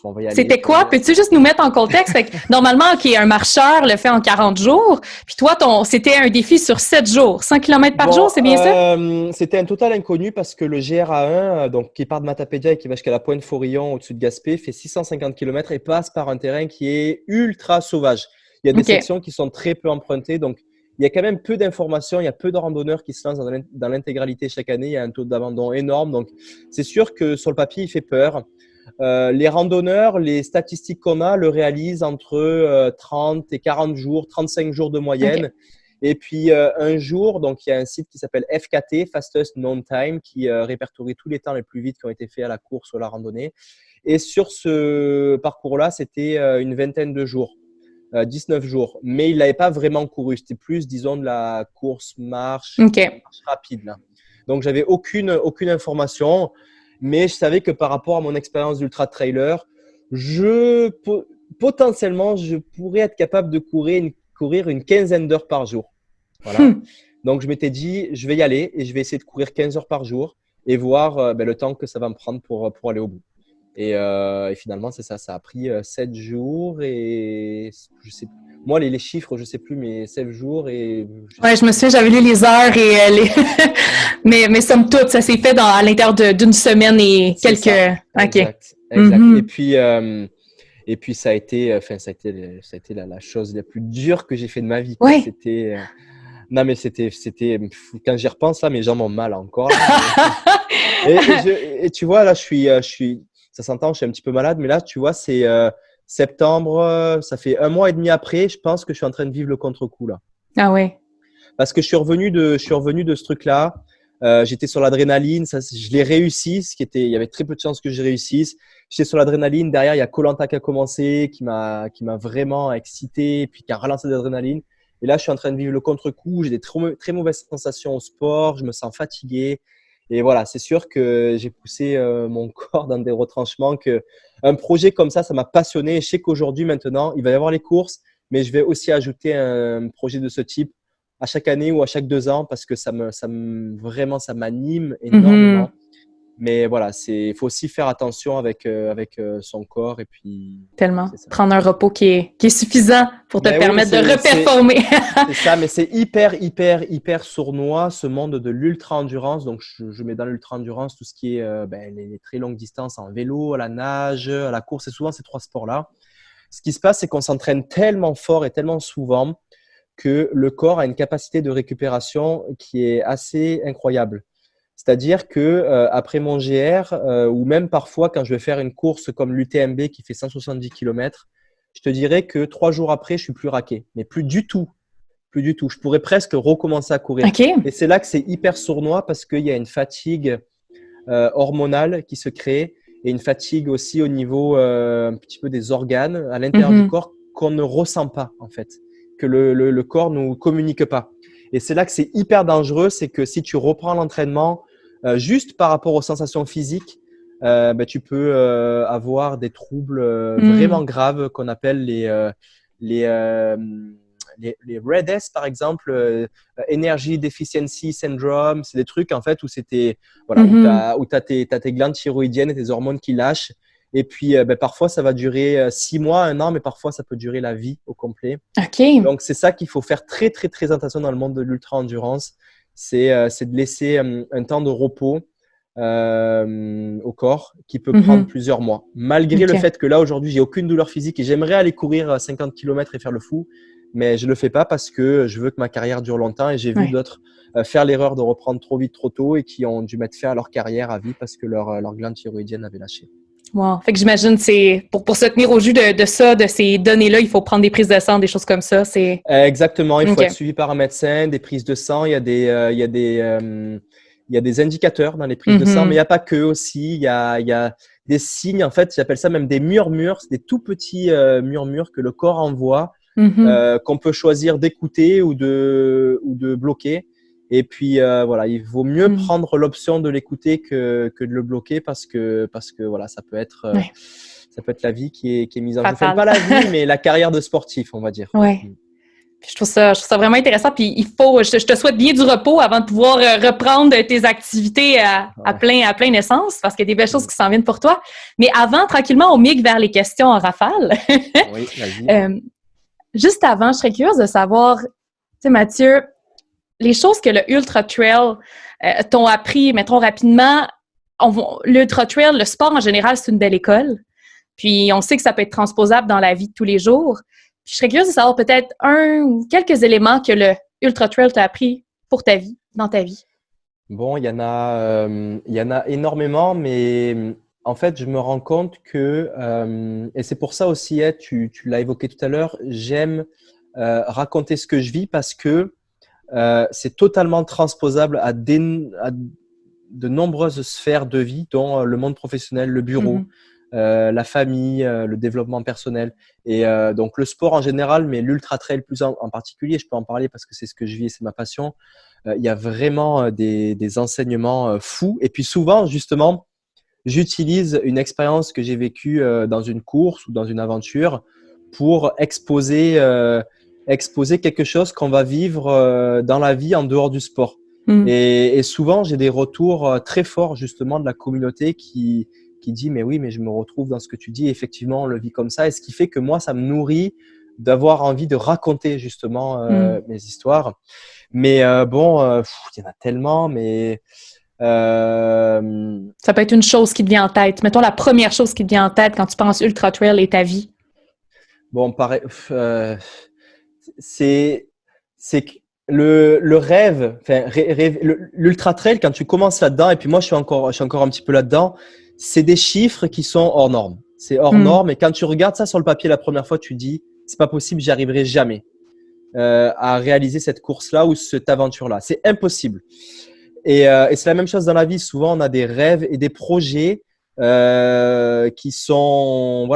on va y aller. C'était quoi? Peux-tu juste nous mettre en contexte? Fait que, normalement, OK, un marcheur le fait en 40 jours. Puis toi, c'était un défi sur 7 jours. 100 km par jour, c'est bien ça? C'était un total inconnu parce que le GRA1, donc, qui part de Matapédia et qui va jusqu'à la pointe Forillon au-dessus de Gaspé, fait 650 km et passe par un terrain qui est ultra sauvage. Il y a des sections qui sont très peu empruntées. Donc, il y a quand même peu d'informations. Il y a peu de randonneurs qui se lancent dans l'intégralité chaque année. Il y a un taux d'abandon énorme. Donc, c'est sûr que sur le papier, il fait peur. Les randonneurs, les statistiques qu'on a le réalisent entre 30 et 40 jours, 35 jours de moyenne. Et puis, un jour, donc il y a un site qui s'appelle FKT, Fastest Known Time, qui répertorie tous les temps les plus vite qui ont été faits à la course ou à la randonnée. Et sur ce parcours-là, c'était une vingtaine de jours, 19 jours. Mais il l'avait pas vraiment couru. C'était plus, disons, de la course-marche rapide, là. Donc, j'avais aucune information. Mais je savais que par rapport à mon expérience d'ultra-trailer, potentiellement, je pourrais être capable de courir une quinzaine d'heures par jour. Voilà. Donc, je m'étais dit, je vais y aller et je vais essayer de courir 15 heures par jour et voir le temps que ça va me prendre pour aller au bout. Et finalement, c'est ça. Ça a pris 7 jours et je sais, moi, les chiffres, je ne sais plus, mais 7 jours. Et je me souviens, j'avais lu les heures et mais somme toute, ça s'est fait à l'intérieur d'une semaine et quelques. Ça. Exact. Mm-hmm. Et puis ça a été la chose la plus dure que j'ai fait de ma vie. Ouais. C'était non mais c'était quand j'y repense là, mes jambes ont mal encore. Là, et tu vois là, je suis ça s'entend, je suis un petit peu malade, mais là tu vois c'est septembre, ça fait 1 mois et demi après, je pense que je suis en train de vivre le contre-coup là. Ah ouais. Parce que je suis revenu de ce truc-là. J'étais sur l'adrénaline, je l'ai réussi, il y avait très peu de chances que je réussisse. J'étais sur l'adrénaline, derrière il y a Koh Lanta qui a commencé, qui m'a vraiment excité, puis qui a relancé l'adrénaline. Et là, je suis en train de vivre le contre-coup. J'ai des très mauvaises sensations au sport, je me sens fatigué. Et voilà, c'est sûr que j'ai poussé mon corps dans des retranchements. Un projet comme ça m'a passionné. Je sais qu'aujourd'hui, maintenant, il va y avoir les courses, mais je vais aussi ajouter un projet de ce type à chaque année ou à chaque 2 ans parce que ça m'anime énormément. Mais voilà, il faut aussi faire attention avec son corps et puis. Tellement. Prendre un repos qui est suffisant pour te permettre de reperformer. C'est ça, mais c'est hyper sournois ce monde de l'ultra-endurance. Donc, je mets dans l'ultra-endurance tout ce qui est les très longues distances en vélo, à la nage, à la course et souvent ces 3 sports-là. Ce qui se passe, c'est qu'on s'entraîne tellement fort et tellement souvent que le corps a une capacité de récupération qui est assez incroyable. C'est-à-dire que après mon GR ou même parfois quand je vais faire une course comme l'UTMB qui fait 170 km, je te dirais que 3 jours après, je suis plus raqué, mais plus du tout. Je pourrais presque recommencer à courir. Okay. Et c'est là que c'est hyper sournois parce qu'il y a une fatigue hormonale qui se crée et une fatigue aussi au niveau un petit peu des organes à l'intérieur du corps qu'on ne ressent pas en fait, que le corps ne nous communique pas. Et c'est là que c'est hyper dangereux, c'est que si tu reprends l'entraînement juste par rapport aux sensations physiques, tu peux avoir des troubles vraiment graves qu'on appelle les RED-S par exemple, Energy Deficiency Syndrome. C'est des trucs en fait où où tu as tes glandes thyroïdiennes et tes hormones qui lâchent. Et puis, parfois, ça va durer 6 mois, 1 an, mais parfois, ça peut durer la vie au complet. Okay. Donc, c'est ça qu'il faut faire très, très, très attention dans le monde de l'ultra-endurance. C'est de laisser un temps de repos au corps qui peut prendre plusieurs mois. Malgré le fait que là, aujourd'hui, j'ai aucune douleur physique et j'aimerais aller courir 50 km et faire le fou, mais je le fais pas parce que je veux que ma carrière dure longtemps et j'ai vu d'autres faire l'erreur de reprendre trop vite, trop tôt et qui ont dû mettre fin à leur carrière à vie parce que leur glande thyroïdienne avait lâché. Wow. Fait que j'imagine c'est pour se tenir au jus de ces données-là, il faut prendre des prises de sang, des choses comme ça. Exactement. Il faut être suivi par un médecin, des prises de sang. Il y a des indicateurs dans les prises de sang, mais il n'y a pas que aussi. Il y a des signes. En fait, j'appelle ça même des murmures. C'est des tout petits murmures que le corps envoie, qu'on peut choisir d'écouter ou de bloquer. Et puis voilà, il vaut mieux prendre l'option de l'écouter que de le bloquer parce que voilà, ça peut être la vie qui est mise en jeu. Enfin, pas la vie, mais la carrière de sportif, on va dire. Ouais. Puis je trouve ça vraiment intéressant. Puis je te souhaite bien du repos avant de pouvoir reprendre tes activités à plein essence parce qu'il y a des belles choses qui s'en viennent pour toi. Mais avant, tranquillement, on migre vers les questions en rafale. Oui, vas-y. Juste avant, je serais curieuse de savoir, tu sais, Mathieu, les choses que le Ultra Trail t'ont appris, mettons rapidement, l'Ultra Trail, le sport en général, c'est une belle école. Puis on sait que ça peut être transposable dans la vie de tous les jours. Puis je serais curieuse de savoir peut-être un ou quelques éléments que le Ultra Trail t'a appris pour ta vie, dans ta vie. Bon, il y en a énormément, mais en fait, je me rends compte que, et c'est pour ça aussi, tu l'as évoqué tout à l'heure, j'aime raconter ce que je vis parce que c'est totalement transposable à de nombreuses sphères de vie, dont le monde professionnel, le bureau, la famille, le développement personnel. Et donc, le sport en général, mais l'ultra trail plus en particulier, je peux en parler parce que c'est ce que je vis et c'est ma passion. Il y a vraiment des enseignements fous. Et puis souvent, justement, j'utilise une expérience que j'ai vécue dans une course ou dans une aventure pour exposer quelque chose qu'on va vivre dans la vie en dehors du sport. Et souvent, j'ai des retours très forts justement de la communauté qui dit « mais oui, mais je me retrouve dans ce que tu dis, effectivement, on le vit comme ça ». Et ce qui fait que moi, ça me nourrit d'avoir envie de raconter justement mes histoires. Mais bon, il y en a tellement, mais… Ça peut être une chose qui te vient en tête. Mettons la première chose qui te vient en tête quand tu penses Ultra Trail et ta vie. Bon, pareil, c'est le rêve, enfin, l'ultra trail, quand tu commences là-dedans, et puis moi je suis encore un petit peu là-dedans, c'est des chiffres qui sont hors normes. C'est hors norme. Et quand tu regardes ça sur le papier la première fois, tu dis, c'est pas possible, j'y arriverai jamais à réaliser cette course-là ou cette aventure-là. C'est impossible. Et c'est la même chose dans la vie. Souvent, on a des rêves et des projets qui sont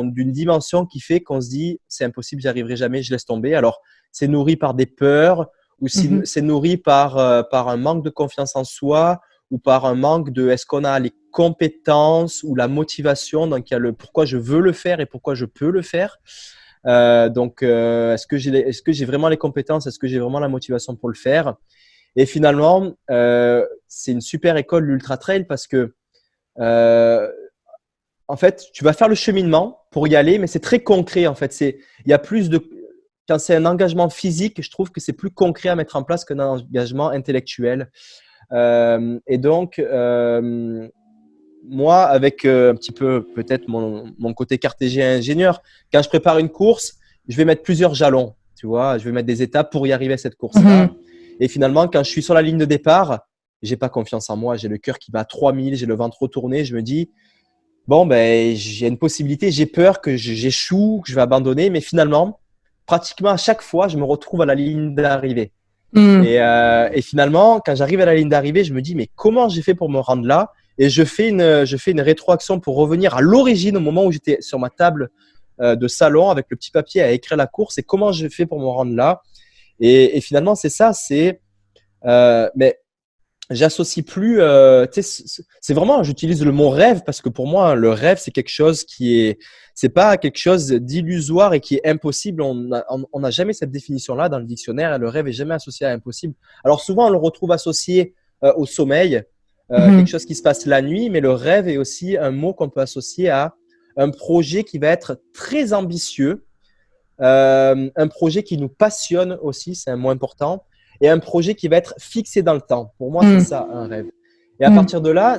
d'une dimension qui fait qu'on se dit, c'est impossible, j'y arriverai jamais, je laisse tomber. Alors, c'est nourri par des peurs ou c'est nourri par un manque de confiance en soi ou par un manque de est-ce qu'on a les compétences ou la motivation. Donc, il y a le pourquoi je veux le faire et pourquoi je peux le faire. Est-ce que j'ai vraiment les compétences? Est-ce que j'ai vraiment la motivation pour le faire? Et finalement, c'est une super école, l'Ultra Trail, parce que en fait, tu vas faire le cheminement pour y aller, mais c'est très concret. En fait, il y a plus de… Quand c'est un engagement physique, je trouve que c'est plus concret à mettre en place qu'un engagement intellectuel. Et donc, moi, avec un petit peu peut-être mon côté cartésien ingénieur, quand je prépare une course, je vais mettre plusieurs jalons. Tu vois, je vais mettre des étapes pour y arriver à cette course-là. Et finalement, quand je suis sur la ligne de départ, j'ai pas confiance en moi. J'ai le cœur qui bat à 3000, j'ai le ventre retourné. Je me dis, bon, ben, j'ai une possibilité. J'ai peur que j'échoue, que je vais abandonner. Mais finalement, pratiquement à chaque fois, je me retrouve à la ligne d'arrivée. Et finalement, quand j'arrive à la ligne d'arrivée, je me dis, mais comment j'ai fait pour me rendre là? Et je fais une rétroaction pour revenir à l'origine, au moment où j'étais sur ma table de salon avec le petit papier à écrire la course et comment j'ai fait pour me rendre là. Et finalement, c'est ça, mais j'associe plus, c'est vraiment, j'utilise le mot rêve parce que pour moi, le rêve, c'est quelque chose c'est pas quelque chose d'illusoire et qui est impossible. On n'a jamais cette définition-là dans le dictionnaire et le rêve est jamais associé à impossible. Alors souvent, on le retrouve associé au sommeil, quelque chose qui se passe la nuit, mais le rêve est aussi un mot qu'on peut associer à un projet qui va être très ambitieux, un projet qui nous passionne aussi, c'est un mot important, et un projet qui va être fixé dans le temps. Pour moi, c'est ça, un rêve. Et à partir de là,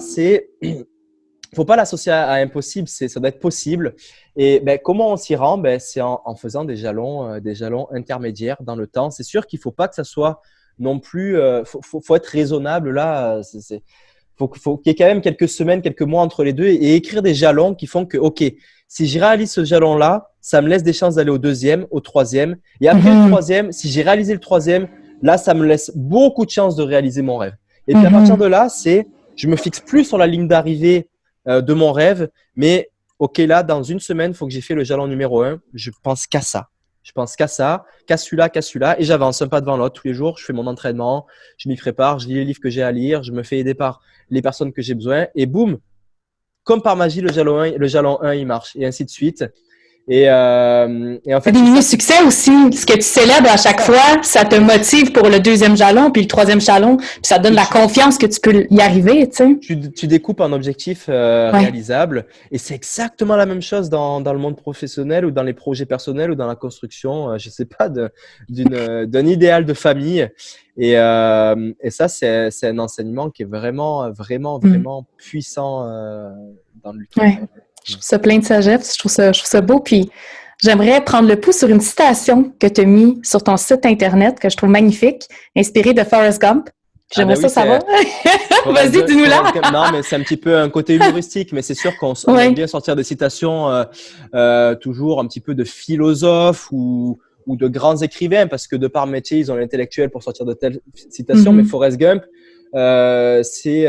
faut pas l'associer à impossible, ça doit être possible. Et ben, comment on s'y rend? Ben, c'est en faisant des jalons intermédiaires dans le temps. C'est sûr qu'il faut pas que ça soit non plus… faut être raisonnable là. Faut qu'il y ait quand même quelques semaines, quelques mois entre les deux et écrire des jalons qui font que, OK, si je réalise ce jalon-là, ça me laisse des chances d'aller au deuxième, au troisième. Et après le troisième, si j'ai réalisé le troisième, là, ça me laisse beaucoup de chances de réaliser mon rêve. Et puis à partir de là, je me fixe plus sur la ligne d'arrivée de mon rêve, mais OK, là, dans une semaine, il faut que j'ai fait le jalon numéro 1. Je pense qu'à ça. Je pense qu'à ça, qu'à celui-là, et j'avance un pas devant l'autre tous les jours. Je fais mon entraînement, je m'y prépare, je lis les livres que j'ai à lire, je me fais aider par les personnes que j'ai besoin, et boum, comme par magie, le jalon 1, il marche, et ainsi de suite. Et en fait, des mini-succès aussi. Ce que tu célèbres à chaque fois, ça te motive pour le deuxième jalon, puis le troisième jalon, puis ça donne la confiance que tu peux y arriver, tu sais. Tu découpes un objectif réalisable. Et c'est exactement la même chose dans le monde professionnel ou dans les projets personnels ou dans la construction, je sais pas, d'un idéal de famille. Et ça, c'est un enseignement qui est vraiment, vraiment, vraiment puissant dans le travail. Je trouve ça plein de sagesse, je trouve ça beau. Puis j'aimerais prendre le pouls sur une citation que tu as mise sur ton site internet que je trouve magnifique, inspirée de Forrest Gump. J'aimerais savoir. Vas-y, dis-nous-la. Non, mais c'est un petit peu un côté humoristique, mais c'est sûr qu'on aime bien sortir des citations toujours un petit peu de philosophes ou ou de grands écrivains, parce que de par métier, ils ont l'intellectuel pour sortir de telles citations. Mais Forrest Gump, c'est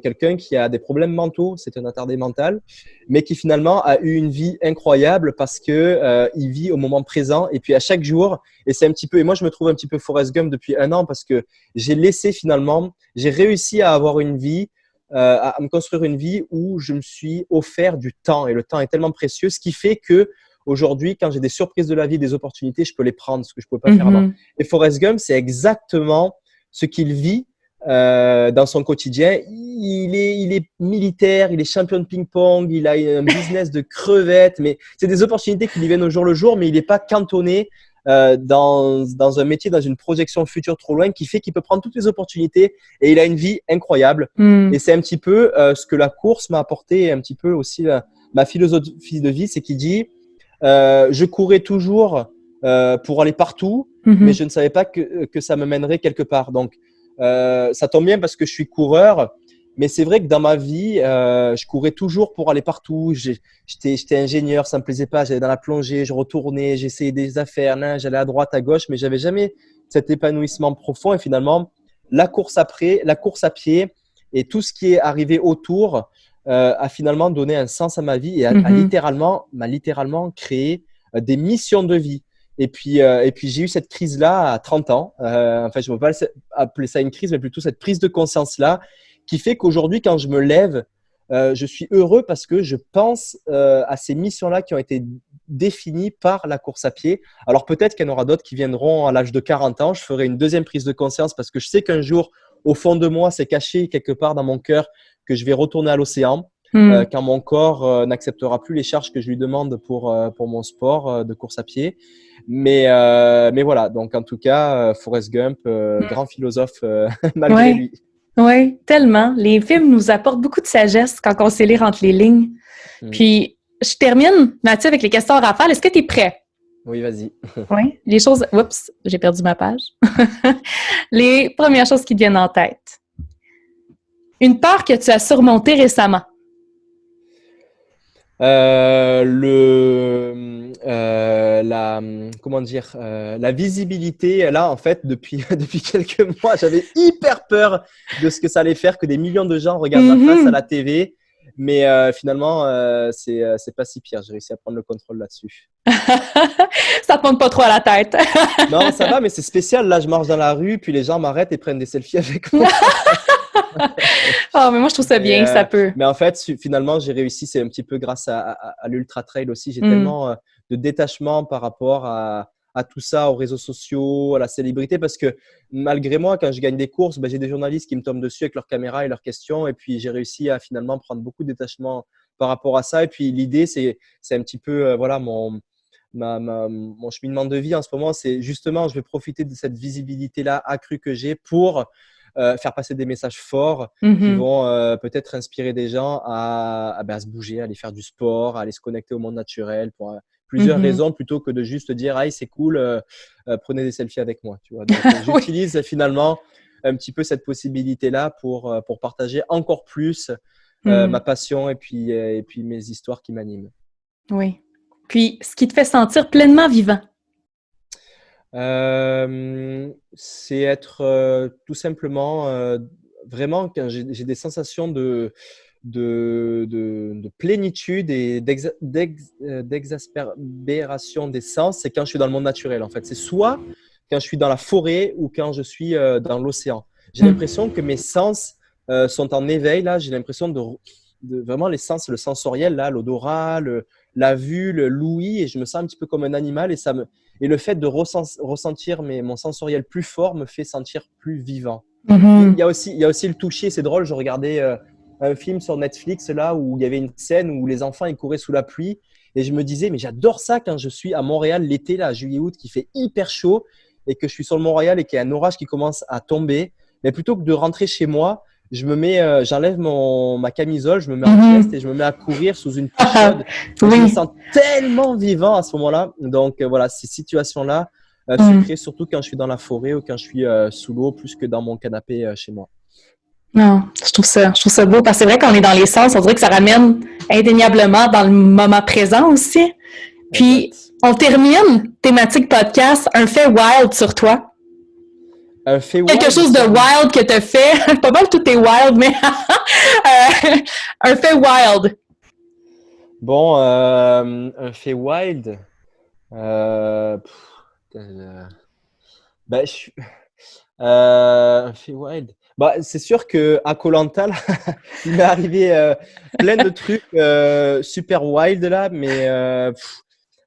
quelqu'un qui a des problèmes mentaux, c'est un attardé mental, mais qui finalement a eu une vie incroyable parce que il vit au moment présent et puis à chaque jour. Et c'est un petit peu, et moi je me trouve un petit peu Forrest Gump depuis 1 an parce que j'ai réussi à avoir une vie, à me construire une vie où je me suis offert du temps, et le temps est tellement précieux, ce qui fait que aujourd'hui, quand j'ai des surprises de la vie, des opportunités, je peux les prendre, ce que je ne pouvais pas faire avant. Et Forrest Gump, c'est exactement ce qu'il vit dans son quotidien. Il est militaire, il est champion de ping-pong, il a un business de crevettes, mais c'est des opportunités qui lui viennent au jour le jour, mais il n'est pas cantonné dans un métier, dans une projection future trop loin, qui fait qu'il peut prendre toutes les opportunités et il a une vie incroyable. Et c'est un petit peu ce que la course m'a apporté, un petit peu aussi ma philosophie de vie, c'est qu'il dit je courais toujours pour aller partout, mais je ne savais pas que ça me mènerait quelque part. Donc, ça tombe bien parce que je suis coureur, mais c'est vrai que dans ma vie, je courais toujours pour aller partout. J'étais ingénieur, ça me plaisait pas. J'allais dans la plongée, je retournais, j'essayais des affaires, j'allais à droite, à gauche, mais j'avais jamais cet épanouissement profond. Et finalement, la course à pied et tout ce qui est arrivé autour a finalement donné un sens à ma vie et m'a littéralement créé des missions de vie. Et puis j'ai eu cette crise-là à 30 ans. Enfin, je ne veux pas appeler ça une crise, mais plutôt cette prise de conscience-là qui fait qu'aujourd'hui, quand je me lève, je suis heureux parce que je pense à ces missions-là qui ont été définies par la course à pied. Alors peut-être qu'il y en aura d'autres qui viendront à l'âge de 40 ans. Je ferai une deuxième prise de conscience parce que je sais qu'un jour, au fond de moi, c'est caché quelque part dans mon cœur que je vais retourner à l'océan. Quand mon corps n'acceptera plus les charges que je lui demande pour mon sport de course à pied. Mais voilà, donc en tout cas, Forrest Gump, grand philosophe malgré lui. Oui, tellement. Les films nous apportent beaucoup de sagesse quand on sait lire entre les lignes. Puis, je termine, Mathieu, avec les questions rafales. Est-ce que tu es prêt? Oui, vas-y. Oui, les choses… Oups, j'ai perdu ma page. Les premières choses qui te viennent en tête. Une peur que tu as surmontée récemment. La visibilité, là, en fait, depuis quelques mois, j'avais hyper peur de ce que ça allait faire, que des millions de gens regardent ma face à la TV. Mais finalement, c'est pas si pire. J'ai réussi à prendre le contrôle là-dessus. Ça te monte pas trop à la tête. Non, ça va, mais c'est spécial. Là, je marche dans la rue, puis les gens m'arrêtent et prennent des selfies avec moi. Oh, mais moi, je trouve ça bien, ça peut. Mais en fait, finalement, j'ai réussi. C'est un petit peu grâce à l'Ultra Trail aussi. J'ai tellement de détachement par rapport à tout ça, aux réseaux sociaux, à la célébrité. Parce que malgré moi, quand je gagne des courses, j'ai des journalistes qui me tombent dessus avec leurs caméras et leurs questions. Et puis, j'ai réussi à finalement prendre beaucoup de détachement par rapport à ça. Et puis, l'idée, c'est un petit peu mon cheminement de vie en ce moment. C'est justement, je vais profiter de cette visibilité-là accrue que j'ai pour faire passer des messages forts qui vont peut-être inspirer des gens à se bouger, à aller faire du sport, à aller se connecter au monde naturel pour plusieurs raisons, plutôt que de juste dire « Ah, c'est cool, prenez des selfies avec moi ». Tu vois. Donc, j'utilise finalement un petit peu cette possibilité-là pour partager encore plus ma passion et puis mes histoires qui m'animent. Oui. Puis, ce qui te fait sentir pleinement vivant. C'est être tout simplement vraiment quand j'ai des sensations de plénitude et d'exaspération des sens, c'est quand je suis dans le monde naturel en fait. C'est soit quand je suis dans la forêt ou quand je suis dans l'océan. J'ai l'impression que mes sens sont en éveil là. J'ai l'impression de vraiment les sens, le sensoriel là, l'odorat, la vue, l'ouïe, et je me sens un petit peu comme un animal et le fait de ressentir mon sensoriel plus fort me fait sentir plus vivant. Il y a aussi le toucher, c'est drôle, je regardais un film sur Netflix là où il y avait une scène où les enfants ils couraient sous la pluie et je me disais mais j'adore ça quand je suis à Montréal l'été là, juillet-août, qui fait hyper chaud et que je suis sur le Mont-Royal et qu'il y a un orage qui commence à tomber, mais plutôt que de rentrer chez moi, j'enlève ma camisole, je me mets en veste et je me mets à courir sous une pluie chaude. Je me sens tellement vivant à ce moment-là. Donc voilà, ces situations-là se créent surtout quand je suis dans la forêt ou quand je suis sous l'eau, plus que dans mon canapé chez moi. Non, je trouve ça beau parce que c'est vrai qu'on est dans les sens, on dirait que ça ramène indéniablement dans le moment présent aussi. Puis, On termine, thématique podcast, un fait wild sur toi. Un fait wild. Quelque chose de wild que t'as fait. Pas mal tout est wild, mais un fait wild. Bon, un fait wild. Un fait wild. Bah, c'est sûr que à Koh Lanta, il m'est arrivé plein de trucs super wild là, mais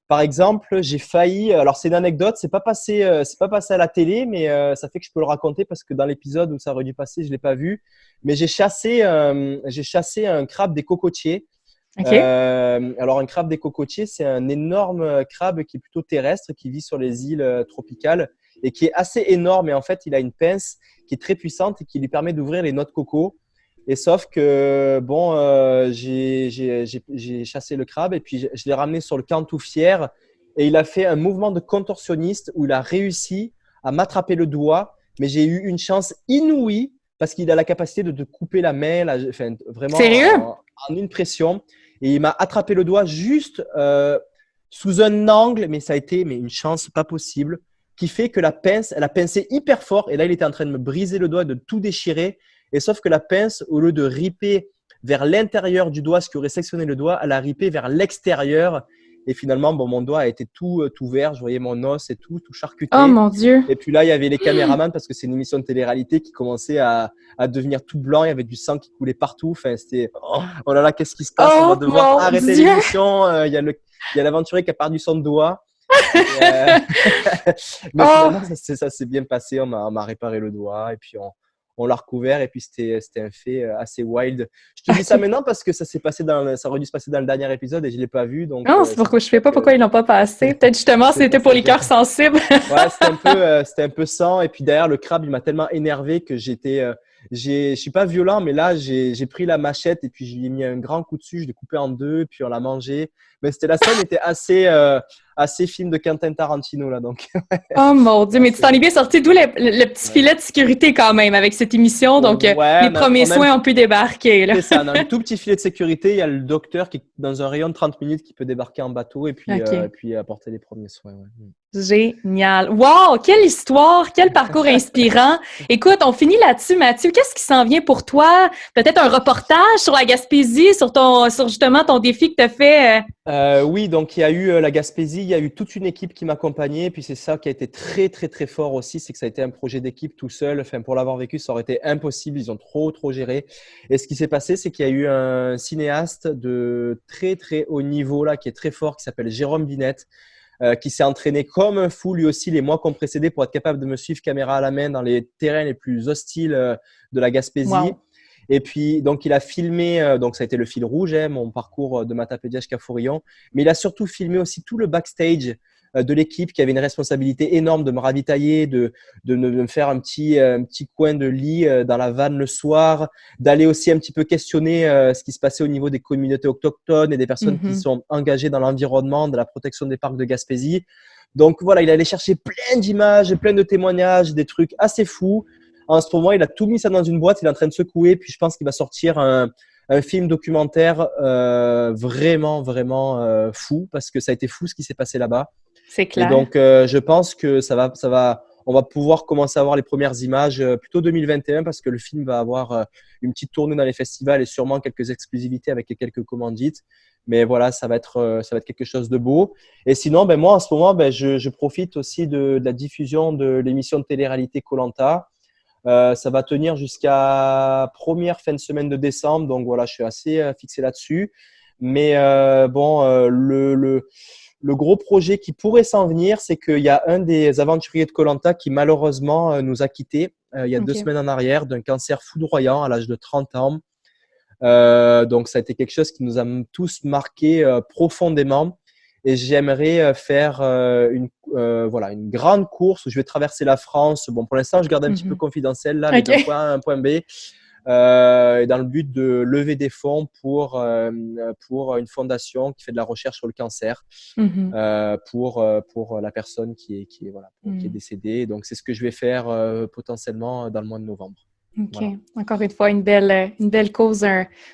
par exemple, j'ai failli. Alors, c'est une anecdote, c'est pas passé à la télé, mais ça fait que je peux le raconter parce que dans l'épisode où ça aurait dû passer, je l'ai pas vu. Mais j'ai chassé un crabe des cocotiers. OK. Alors, un crabe des cocotiers, c'est un énorme crabe qui est plutôt terrestre, qui vit sur les îles tropicales et qui est assez énorme. Et en fait, il a une pince qui est très puissante et qui lui permet d'ouvrir les noix de coco. Et sauf que, bon, j'ai chassé le crabe et puis je l'ai ramené sur le camp tout fier. Et il a fait un mouvement de contorsionniste où il a réussi à m'attraper le doigt. Mais j'ai eu une chance inouïe parce qu'il a la capacité de te couper la main, là, enfin, vraiment Sérieux? en une pression. Et il m'a attrapé le doigt juste sous un angle, mais ça a été une chance pas possible, qui fait que la pince, elle a pincé hyper fort. Et là, il était en train de me briser le doigt, de tout déchirer. Et sauf que la pince, au lieu de ripper vers l'intérieur du doigt, ce qui aurait sectionné le doigt, elle a rippé vers l'extérieur. Et finalement, bon, mon doigt a été tout vert. Je voyais mon os et tout charcuté. Oh mon Dieu! Et puis là, il y avait les caméramans parce que c'est une émission de télé-réalité qui commençait à devenir tout blanc. Il y avait du sang qui coulait partout. Enfin, c'était oh là là, qu'est-ce qui se passe? On va devoir arrêter l'émission. Il y a l'aventurier qui a perdu son doigt. Et, mais finalement, ça s'est bien passé. On m'a réparé le doigt et puis on l'a recouvert. Et puis c'était un fait assez wild. Je te dis ça maintenant parce que ça aurait dû se passer dans le dernier épisode et je l'ai pas vu. Donc, Non, c'est pourquoi je sais pas pourquoi ils l'ont pas passé. Peut-être justement c'était pour les cœurs sensibles. Ouais, c'était un peu sang. Et puis derrière, le crabe, il m'a tellement énervé que je suis pas violent, mais là, j'ai pris la machette et puis je lui ai mis un grand coup dessus. Je l'ai coupé en deux, puis on l'a mangé. Mais la scène était assez film de Quentin Tarantino là. Donc, Oh mon Dieu, mais tu t'en es bien sorti, d'où le petit filet de sécurité quand même avec cette émission. Donc, les premiers soins ont pu débarquer. Là. C'est ça, on a un tout petit filet de sécurité. Il y a le docteur qui est dans un rayon de 30 minutes qui peut débarquer en bateau et puis apporter les premiers soins. Ouais. Génial. Wow, quelle histoire, quel parcours inspirant. Écoute, on finit là-dessus, Mathieu. Qu'est-ce qui s'en vient pour toi? Peut-être un reportage sur la Gaspésie, sur justement ton défi que tu as fait. Oui, donc il y a eu la Gaspésie, il y a eu toute une équipe qui m'accompagnait. Puis c'est ça qui a été très, très, très fort aussi, c'est que ça a été un projet d'équipe tout seul. Enfin, pour l'avoir vécu, ça aurait été impossible. Ils ont trop, trop géré. Et ce qui s'est passé, c'est qu'il y a eu un cinéaste de très, très haut niveau là, qui est très fort, qui s'appelle Jérôme Binette. Qui s'est entraîné comme un fou lui aussi les mois qui ont précédé pour être capable de me suivre caméra à la main dans les terrains les plus hostiles de la Gaspésie. Wow. Et puis, donc, il a filmé, donc ça a été le fil rouge, mon parcours de Matapédia jusqu'à Fourillon, mais il a surtout filmé aussi tout le backstage de l'équipe qui avait une responsabilité énorme de me ravitailler, de me faire un petit coin de lit dans la vanne le soir, d'aller aussi un petit peu questionner ce qui se passait au niveau des communautés autochtones et des personnes qui sont engagées dans l'environnement, de la protection des parcs de Gaspésie. Donc voilà, il allait chercher plein d'images, plein de témoignages, des trucs assez fous. En ce moment, il a tout mis ça dans une boîte, il est en train de secouer, puis je pense qu'il va sortir un film documentaire vraiment, vraiment fou, parce que ça a été fou ce qui s'est passé là-bas. C'est clair. Et donc, je pense que on va pouvoir commencer à voir les premières images plutôt 2021 parce que le film va avoir une petite tournée dans les festivals et sûrement quelques exclusivités avec quelques commandites. Mais voilà, ça va être quelque chose de beau. Et sinon, moi, en ce moment, je profite aussi de la diffusion de l'émission de télé-réalité Koh Lanta. Ça va tenir jusqu'à première fin de semaine de décembre. Donc voilà, je suis assez fixé là-dessus. Mais le gros projet qui pourrait s'en venir, c'est qu'il y a un des aventuriers de Koh Lanta qui malheureusement nous a quittés il y a 2 semaines en arrière d'un cancer foudroyant à l'âge de 30 ans. Donc ça a été quelque chose qui nous a tous marqués profondément. Et j'aimerais faire une grande course où je vais traverser la France. Bon, pour l'instant, je garde un petit peu confidentiel là, mais d'un point A à un point B. Dans le but de lever des fonds pour une fondation qui fait de la recherche sur le cancer pour la personne qui est décédée. Donc, c'est ce que je vais faire potentiellement dans le mois de novembre. OK. Voilà. Encore une fois, une belle cause.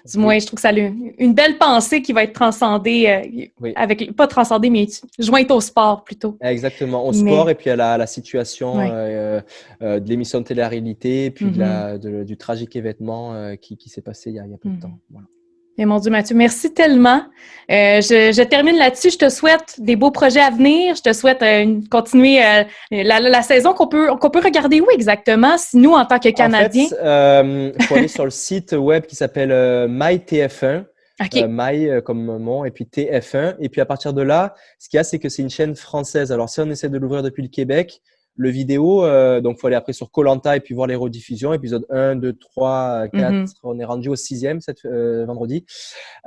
Du moins, je trouve que ça a une belle pensée qui va être transcendée, Oui. pas transcendée, mais jointe au sport plutôt. Exactement, au sport et puis à la situation Ouais. de l'émission de télé-réalité et puis du tragique événement qui s'est passé il y a peu de temps. Voilà. Et mon Dieu, Mathieu, merci tellement. Je termine là-dessus. Je te souhaite des beaux projets à venir. Je te souhaite continuer la saison qu'on peut regarder où exactement, si nous, en tant que Canadiens? En fait, il faut aller sur le site web qui s'appelle MyTF1. OK. My comme mon et puis TF1. Et puis à partir de là, ce qu'il y a, c'est que c'est une chaîne française. Alors si on essaie de l'ouvrir depuis le Québec, le vidéo, donc il faut aller après sur Koh-Lanta et puis voir les rediffusions. Épisode 1, 2, 3, 4, on est rendu au 6e vendredi.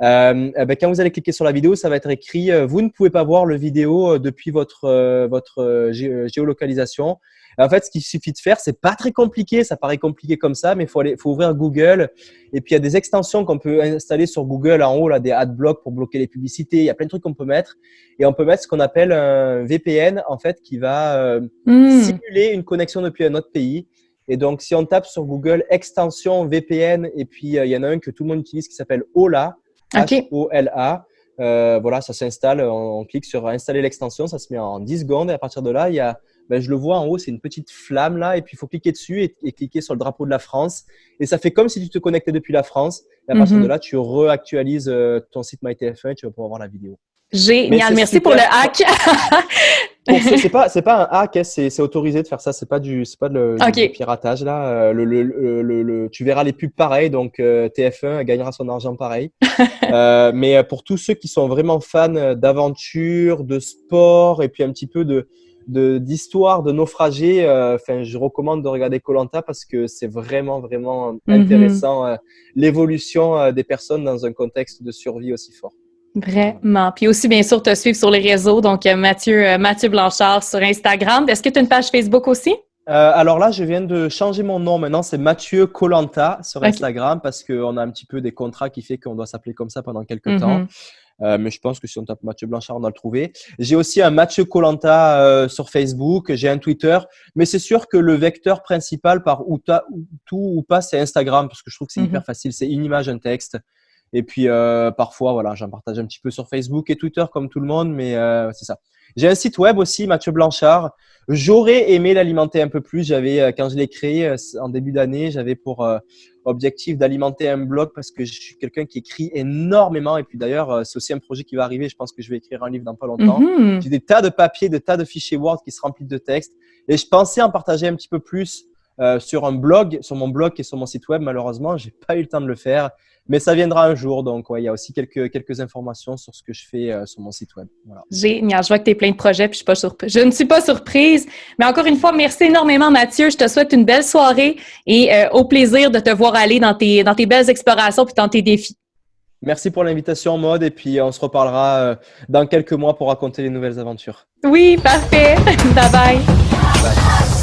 Quand vous allez cliquer sur la vidéo, ça va être écrit vous ne pouvez pas voir le vidéo depuis votre géolocalisation. En fait, ce qu'il suffit de faire, c'est pas très compliqué. Ça paraît compliqué comme ça, mais faut ouvrir Google. Et puis, il y a des extensions qu'on peut installer sur Google en haut, là, des adblocks pour bloquer les publicités. Il y a plein de trucs qu'on peut mettre. Et on peut mettre ce qu'on appelle un VPN, en fait, qui va simuler une connexion depuis un autre pays. Et donc, si on tape sur Google extension VPN, et puis il y en a un que tout le monde utilise qui s'appelle Hola, H-O-L-A. Voilà, ça s'installe. On clique sur installer l'extension, ça se met en 10 secondes. Et à partir de là, il y a je le vois en haut, c'est une petite flamme là, et puis il faut cliquer dessus et cliquer sur le drapeau de la France. Et ça fait comme si tu te connectais depuis la France. Et à partir de là, tu réactualises ton site MyTF1 et tu vas pouvoir voir la vidéo. Génial, merci pour le hack. C'est pas un hack, hein, c'est autorisé de faire ça. C'est pas du piratage là. Tu verras les pubs pareil, donc TF1 gagnera son argent pareil. Mais pour tous ceux qui sont vraiment fans d'aventure, de sport et puis un petit peu d'histoire de naufragés, je recommande de regarder Koh-Lanta parce que c'est vraiment intéressant l'évolution des personnes dans un contexte de survie aussi fort. Vraiment. Puis aussi, bien sûr, te suivre sur les réseaux. Donc, Mathieu Blanchard sur Instagram. Est-ce que tu as une page Facebook aussi? Alors là, je viens de changer mon nom. Maintenant, c'est Mathieu Koh-Lanta sur Instagram parce qu'on a un petit peu des contrats qui fait qu'on doit s'appeler comme ça pendant quelques temps. Mais je pense que si on tape Mathieu Blanchard, on va le trouver. J'ai aussi un Mathieu Koh-Lanta sur Facebook. J'ai un Twitter. Mais c'est sûr que le vecteur principal par tout ou pas, c'est Instagram parce que je trouve que c'est hyper facile. C'est une image, un texte. Et puis parfois, voilà, j'en partage un petit peu sur Facebook et Twitter comme tout le monde, mais c'est ça. J'ai un site web aussi, Mathieu Blanchard. J'aurais aimé l'alimenter un peu plus. Quand je l'ai créé en début d'année, j'avais pour objectif d'alimenter un blog parce que je suis quelqu'un qui écrit énormément. Et puis d'ailleurs, c'est aussi un projet qui va arriver. Je pense que je vais écrire un livre dans pas longtemps. J'ai des tas de papiers, des tas de fichiers Word qui se remplissent de textes. Et je pensais en partager un petit peu plus sur mon blog et sur mon site web. Malheureusement, j'ai pas eu le temps de le faire. Mais ça viendra un jour, donc il y a aussi quelques informations sur ce que je fais sur mon site web. Voilà. Génial, je vois que tu es plein de projets, puis je ne suis pas surprise. Mais encore une fois, merci énormément, Mathieu. Je te souhaite une belle soirée et au plaisir de te voir aller dans tes belles explorations puis dans tes défis. Merci pour l'invitation, Maude, et puis on se reparlera dans quelques mois pour raconter les nouvelles aventures. Oui, parfait. Bye bye. Bye.